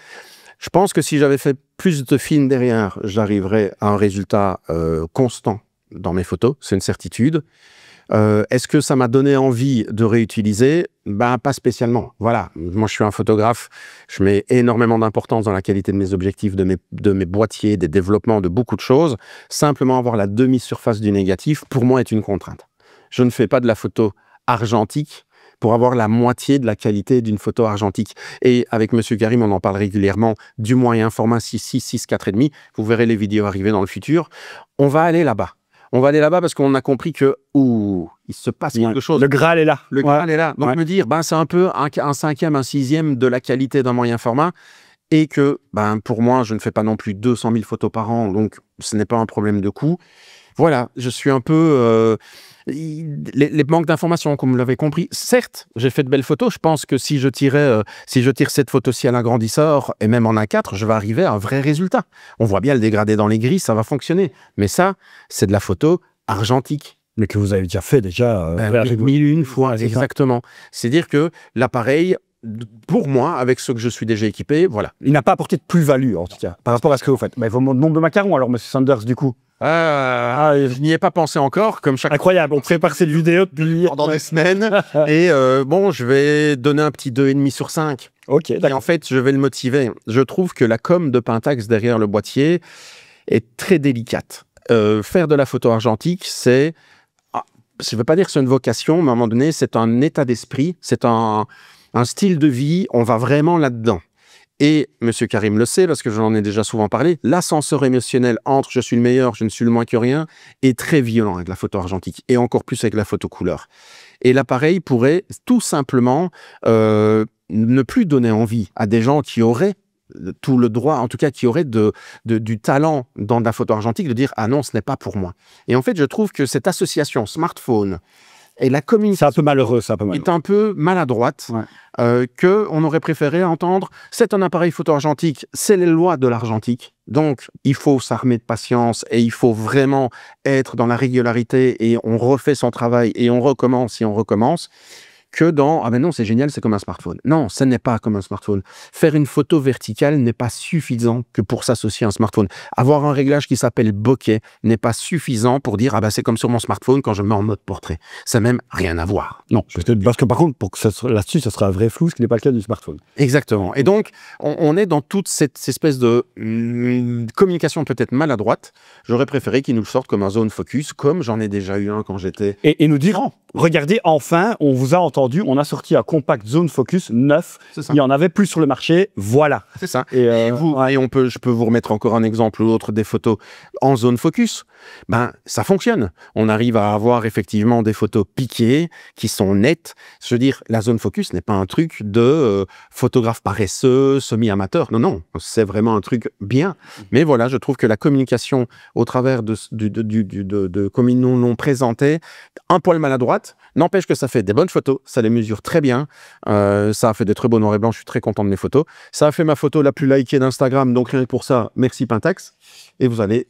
Je pense que si j'avais fait plus de films derrière, j'arriverais à un résultat constant dans mes photos, c'est une certitude. Est-ce que ça m'a donné envie de réutiliser? Pas spécialement. Voilà, moi je suis un photographe, je mets énormément d'importance dans la qualité de mes objectifs, de mes boîtiers, des développements, de beaucoup de choses. Simplement avoir la demi-surface du négatif, pour moi, est une contrainte. je ne fais pas de la photo argentique pour avoir la moitié de la qualité d'une photo argentique. Et avec Monsieur Karim, on en parle régulièrement du moyen format 6.6, 6.4,5. Vous verrez les vidéos arriver dans le futur. On va aller là-bas. On va aller là-bas parce qu'on a compris que, il se passe quelque chose. Le Graal est là. Le Graal est là. Donc, me dire, c'est un peu un cinquième, un sixième de la qualité d'un moyen format. Et que, pour moi, je ne fais pas non plus 200 000 photos par an. Donc, ce n'est pas un problème de coût. Voilà, je suis un peu... les manques d'informations, comme vous l'avez compris. Certes, j'ai fait de belles photos. Je pense que si je tire cette photo-ci à l'agrandisseur, et même en A4, je vais arriver à un vrai résultat. On voit bien le dégradé dans les gris, ça va fonctionner. Mais ça, c'est de la photo argentique. Mais que vous avez déjà fait, mille une fois, exactement. C'est-à-dire que l'appareil... Pour moi, avec ce que je suis déjà équipé, voilà. Il n'a pas apporté de plus-value, en tout cas, par rapport à ce que vous faites. Mais il faut mon nombre de macarons, alors, Monsieur Sanders, du coup. Je n'y ai pas pensé encore, comme chaque... Incroyable, on prépare cette vidéo depuis... pendant des semaines. Et je vais donner un petit 2,5 sur 5. Ok, d'accord. Et en fait, je vais le motiver. Je trouve que la com de Pentax derrière le boîtier est très délicate. Faire de la photo argentique, c'est... je ne veux pas dire que c'est une vocation, mais à un moment donné, c'est un état d'esprit, c'est un style de vie, on va vraiment là-dedans. Et Monsieur Karim le sait, parce que j'en ai déjà souvent parlé, l'ascenseur émotionnel entre je suis le meilleur, je ne suis le moins que rien, est très violent avec la photo argentique, et encore plus avec la photo couleur. Et l'appareil pourrait tout simplement ne plus donner envie à des gens qui auraient tout le droit, en tout cas qui auraient du talent dans la photo argentique, de dire « Ah non, ce n'est pas pour moi ». Et en fait, je trouve que cette association smartphone, et la communication... C'est un peu malheureux, est un peu maladroite, qu'on aurait préféré entendre. C'est un appareil photo argentique, c'est les lois de l'argentique. Donc, il faut s'armer de patience et il faut vraiment être dans la régularité et on refait son travail et on recommence et on recommence. Que dans « Ah ben non, c'est génial, c'est comme un smartphone ». Non, ce n'est pas comme un smartphone. Faire une photo verticale n'est pas suffisant que pour s'associer à un smartphone. Avoir un réglage qui s'appelle bokeh n'est pas suffisant pour dire « Ah ben c'est comme sur mon smartphone quand je me mets en mode portrait ». Ça n'a même rien à voir. Non, parce que par contre, pour que là-dessus, ça sera un vrai flou, ce qui n'est pas le cas du smartphone. Exactement. Et donc, on est dans toute cette espèce de communication peut-être maladroite. J'aurais préféré qu'ils nous le sortent comme un zone focus, comme j'en ai déjà eu un quand j'étais... Et nous dire, regardez, enfin, on vous a entendu, on a sorti un compact zone focus neuf. Il y en avait plus sur le marché, voilà. C'est ça. Et je peux vous remettre encore un exemple ou l'autre des photos en zone focus. Ça fonctionne. On arrive à avoir effectivement des photos piquées qui sont nettes. Je veux dire, la zone focus n'est pas un truc de photographe paresseux, semi-amateur. Non, non, c'est vraiment un truc bien. Mais voilà, je trouve que la communication au travers de comme ils nous l'ont présenté, un poil maladroite, n'empêche que ça fait des bonnes photos, ça les mesure très bien, ça a fait des très beaux noirs et blancs, je suis très content de mes photos. Ça a fait ma photo la plus likée d'Instagram, donc rien que pour ça, merci Pentax. Et vous allez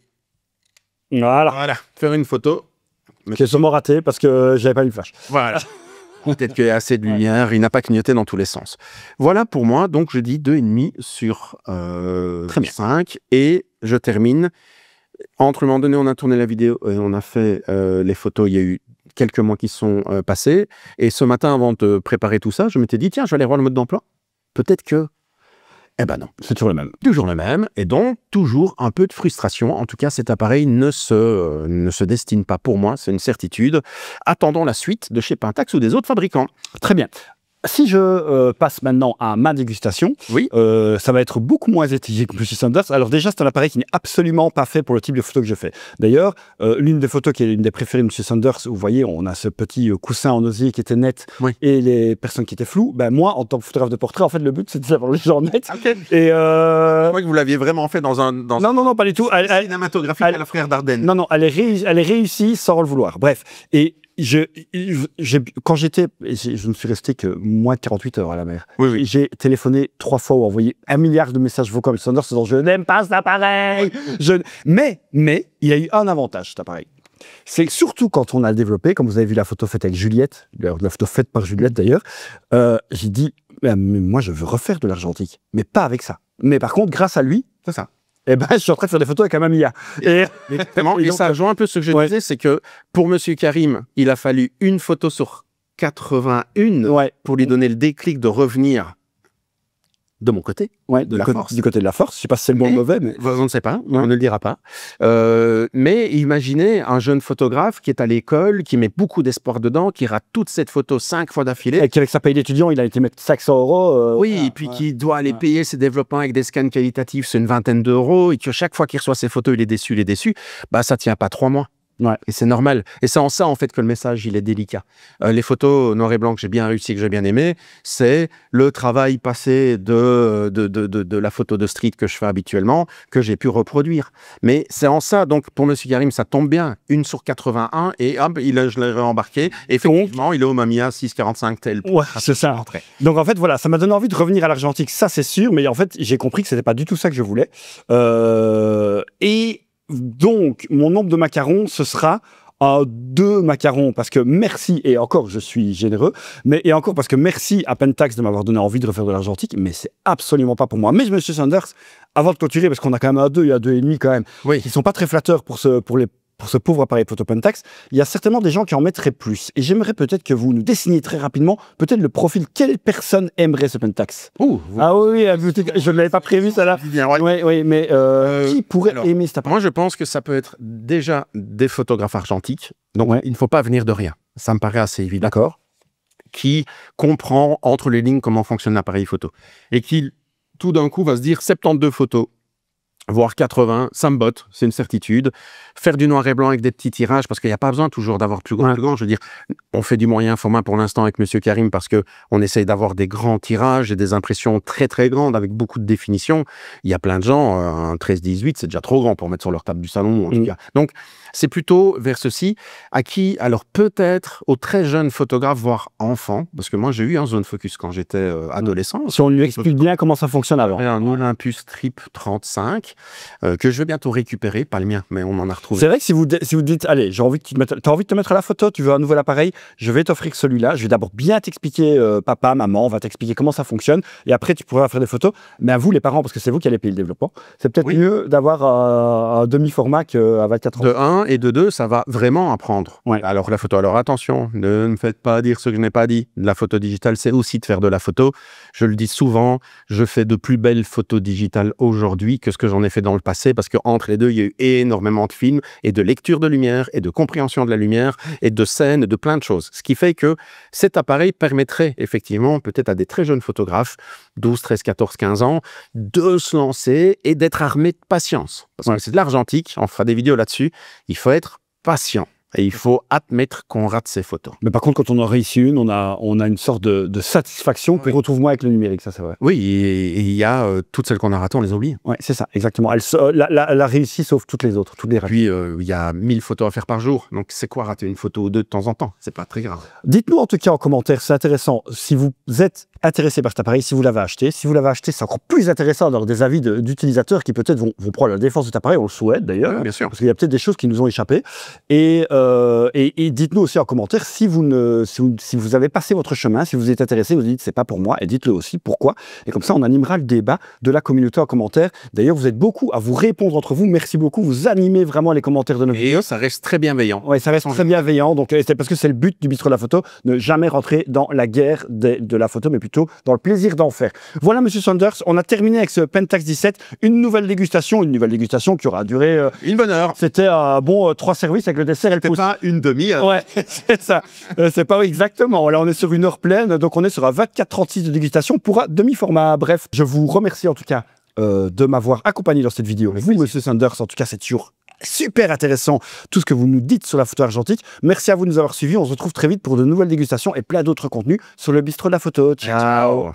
voilà, faire une photo. Qui est sûrement raté parce que j'avais pas eu le flash. Voilà. Peut-être qu'il y a assez de lumière, il n'a pas clignoté dans tous les sens. Voilà pour moi, donc je dis 2,5 sur 5 et je termine. Entre un moment donné, on a tourné la vidéo et on a fait les photos, il y a eu quelques mois qui sont passés. Et ce matin, avant de préparer tout ça, je m'étais dit, tiens, je vais aller voir le mode d'emploi. Peut-être que... Eh ben non. C'est toujours le même. Toujours le même. Et donc, toujours un peu de frustration. En tout cas, cet appareil ne se destine pas pour moi, c'est une certitude. Attendons la suite de chez Pentax ou des autres fabricants. Très bien. Si je passe maintenant à ma dégustation, oui. Ça va être beaucoup moins étayé que M. Sanders. Alors déjà, c'est un appareil qui n'est absolument pas fait pour le type de photo que je fais. D'ailleurs, l'une des photos qui est l'une des préférées de M. Sanders, vous voyez, on a ce petit coussin en osier qui était net et les personnes qui étaient floues. Moi, en tant que photographe de portrait, en fait, le but, c'était d'avoir les gens nets. Okay. Et je crois que vous l'aviez vraiment fait dans un... Non, pas du tout. Cinématographique à la Frère Dardenne. Non, elle est réussie sans le vouloir. Bref, et... quand j'étais, je ne suis resté que moins de 48 heures à la mer. Oui. J'ai téléphoné 3 fois ou envoyé 1 milliard de messages vocaux à Sanders disant je n'aime pas cet appareil. Mais il y a eu un avantage cet appareil. C'est surtout quand on a développé, comme vous avez vu la photo faite avec Juliette, la photo faite par Juliette d'ailleurs, j'ai dit moi je veux refaire de l'argentique, mais pas avec ça. Mais par contre, grâce à lui, c'est ça. Je suis en train de faire des photos avec un Mamiya. Et ça rejoint un peu ce que je disais, c'est que pour Monsieur Karim, il a fallu une photo sur 81 pour lui donner le déclic de revenir de mon côté. Ouais, de la force. Du côté de la force. Je sais pas si c'est le bon ou le mauvais, mais... On ne sait pas, on ne le dira pas. Mais imaginez un jeune photographe qui est à l'école, qui met beaucoup d'espoir dedans, qui rate toute cette photo 5 fois d'affilée. Et qui, avec sa paye d'étudiant, il a été mettre 500 €. Oui, et puis qui doit aller payer ses développements avec des scans qualitatifs, c'est une vingtaine d'euros, et que chaque fois qu'il reçoit ses photos, il est déçu, bah ça tient pas 3 mois. Ouais. Et c'est normal. Et c'est en ça, en fait, que le message, il est délicat. Les photos noir et blanc que j'ai bien réussi, que j'ai bien aimé, c'est le travail passé de la photo de street que je fais habituellement, que j'ai pu reproduire. Mais c'est en ça, donc, pour Monsieur Karim, ça tombe bien. 1 sur 81, et hop, je l'ai réembarqué. Effectivement, il est au Mamiya 645 tel. Ouais, c'est ça. Donc, en fait, voilà, ça m'a donné envie de revenir à l'argentique, ça, c'est sûr. Mais en fait, j'ai compris que c'était pas du tout ça que je voulais. Et donc, mon nombre de macarons, ce sera à 2 macarons, parce que merci, et encore, je suis généreux, et encore parce que merci à Pentax de m'avoir donné envie de refaire de l'argentique, mais c'est absolument pas pour moi. Mais Monsieur Sanders, avant de clôturer, parce qu'on a quand même un 2 et un 2,5 quand même, qui sont pas très flatteurs pour ce pauvre appareil photo Pentax, il y a certainement des gens qui en mettraient plus. Et j'aimerais peut-être que vous nous dessiniez très rapidement, peut-être le profil, quelle personne aimerait ce Pentax? Ah oui, je ne l'avais pas prévu, ça là. Oui, mais qui pourrait aimer cet appareil? Moi, je pense que ça peut être déjà des photographes argentiques. Donc, il ne faut pas venir de rien. Ça me paraît assez évident. D'accord. Qui comprend entre les lignes comment fonctionne l'appareil photo. Et qui, tout d'un coup, va se dire 72 photos, voire 80, ça me botte, c'est une certitude. Faire du noir et blanc avec des petits tirages, parce qu'il n'y a pas besoin toujours d'avoir plus grand. Je veux dire, on fait du moyen format pour l'instant avec Monsieur Karim parce qu'on essaye d'avoir des grands tirages et des impressions très très grandes avec beaucoup de définition. Il y a plein de gens, un 13-18, c'est déjà trop grand pour mettre sur leur table du salon, en tout cas. Donc, c'est plutôt vers ceci, à qui, alors peut-être aux très jeunes photographes, voire enfants, parce que moi j'ai eu un zone focus quand j'étais adolescent. Si on lui explique bien comment ça fonctionne avant. Un Olympus Trip 35 que je vais bientôt récupérer, pas le mien, mais on en a retrouvé. C'est vrai que si vous dites, allez, t'as envie de te mettre à la photo, tu veux un nouvel appareil, je vais t'offrir celui-là. Je vais d'abord bien t'expliquer, papa, maman, on va t'expliquer comment ça fonctionne, et après tu pourras faire des photos. Mais à vous les parents, parce que c'est vous qui allez payer le développement, c'est peut-être mieux d'avoir un demi-format qu'à 24 ans. De 1 et de 2, ça va vraiment apprendre. Alors la photo, alors attention, ne me faites pas dire ce que je n'ai pas dit. La photo digitale, c'est aussi de faire de la photo. Je le dis souvent, je fais de plus belles photos digitales aujourd'hui que ce que j'en ai fait dans le passé, parce qu'entre les deux, il y a eu énormément de films et de lecture de lumière et de compréhension de la lumière et de scènes et de plein de choses. Ce qui fait que cet appareil permettrait effectivement peut-être à des très jeunes photographes, 12, 13, 14, 15 ans, de se lancer et d'être armés de patience. Parce que c'est de l'argentique, on fera des vidéos là-dessus, il faut être patient. Et il faut admettre qu'on rate ses photos. Mais par contre, quand on en réussit une, on a une sorte de satisfaction. Puis retrouve-moi avec le numérique, ça c'est vrai. Oui, et il y a toutes celles qu'on a ratées, on les oublie. Oui, c'est ça, exactement. La réussit sauf toutes les autres, toutes les ratés. Puis il y a 1000 photos à faire par jour. Donc c'est quoi rater une photo ou deux de temps en temps? C'est pas très grave. Dites-nous en tout cas en commentaire, c'est intéressant. Si vous êtes intéressé par cet appareil, si vous l'avez acheté. Si vous l'avez acheté, c'est encore plus intéressant d'avoir des avis d'utilisateurs qui peut-être vont prendre la défense de cet appareil. On le souhaite d'ailleurs. Bien sûr. Parce qu'il y a peut-être des choses qui nous ont échappé. Et dites-nous aussi en commentaire si vous avez passé votre chemin, si vous êtes intéressé, vous dites c'est pas pour moi, et dites-le aussi pourquoi. Et comme ça, on animera le débat de la communauté en commentaire. D'ailleurs, vous êtes beaucoup à vous répondre entre vous. Merci beaucoup. Vous animez vraiment les commentaires de nos vidéos. Et ça reste très bienveillant. Oui, ça reste très bienveillant. Donc, c'est parce que c'est le but du bistrot de la photo, ne jamais rentrer dans la guerre de la photo, mais plutôt dans le plaisir d'en faire. Voilà, Monsieur Sanders, on a terminé avec ce Pentax 17, une nouvelle dégustation qui aura duré une bonne heure. C'était un bon 3 services avec le dessert et le pouce. Pas une demi-heure. Ouais, c'est ça. C'est pas exactement. Là, on est sur une heure pleine, donc on est sur un 24-36 de dégustation pour un demi-format. Bref, je vous remercie en tout cas de m'avoir accompagné dans cette vidéo. Vous, Monsieur Sanders, en tout cas, c'est toujours super intéressant tout ce que vous nous dites sur la photo argentique. Merci à vous de nous avoir suivis. On se retrouve très vite pour de nouvelles dégustations et plein d'autres contenus sur le bistrot de la photo. Ciao.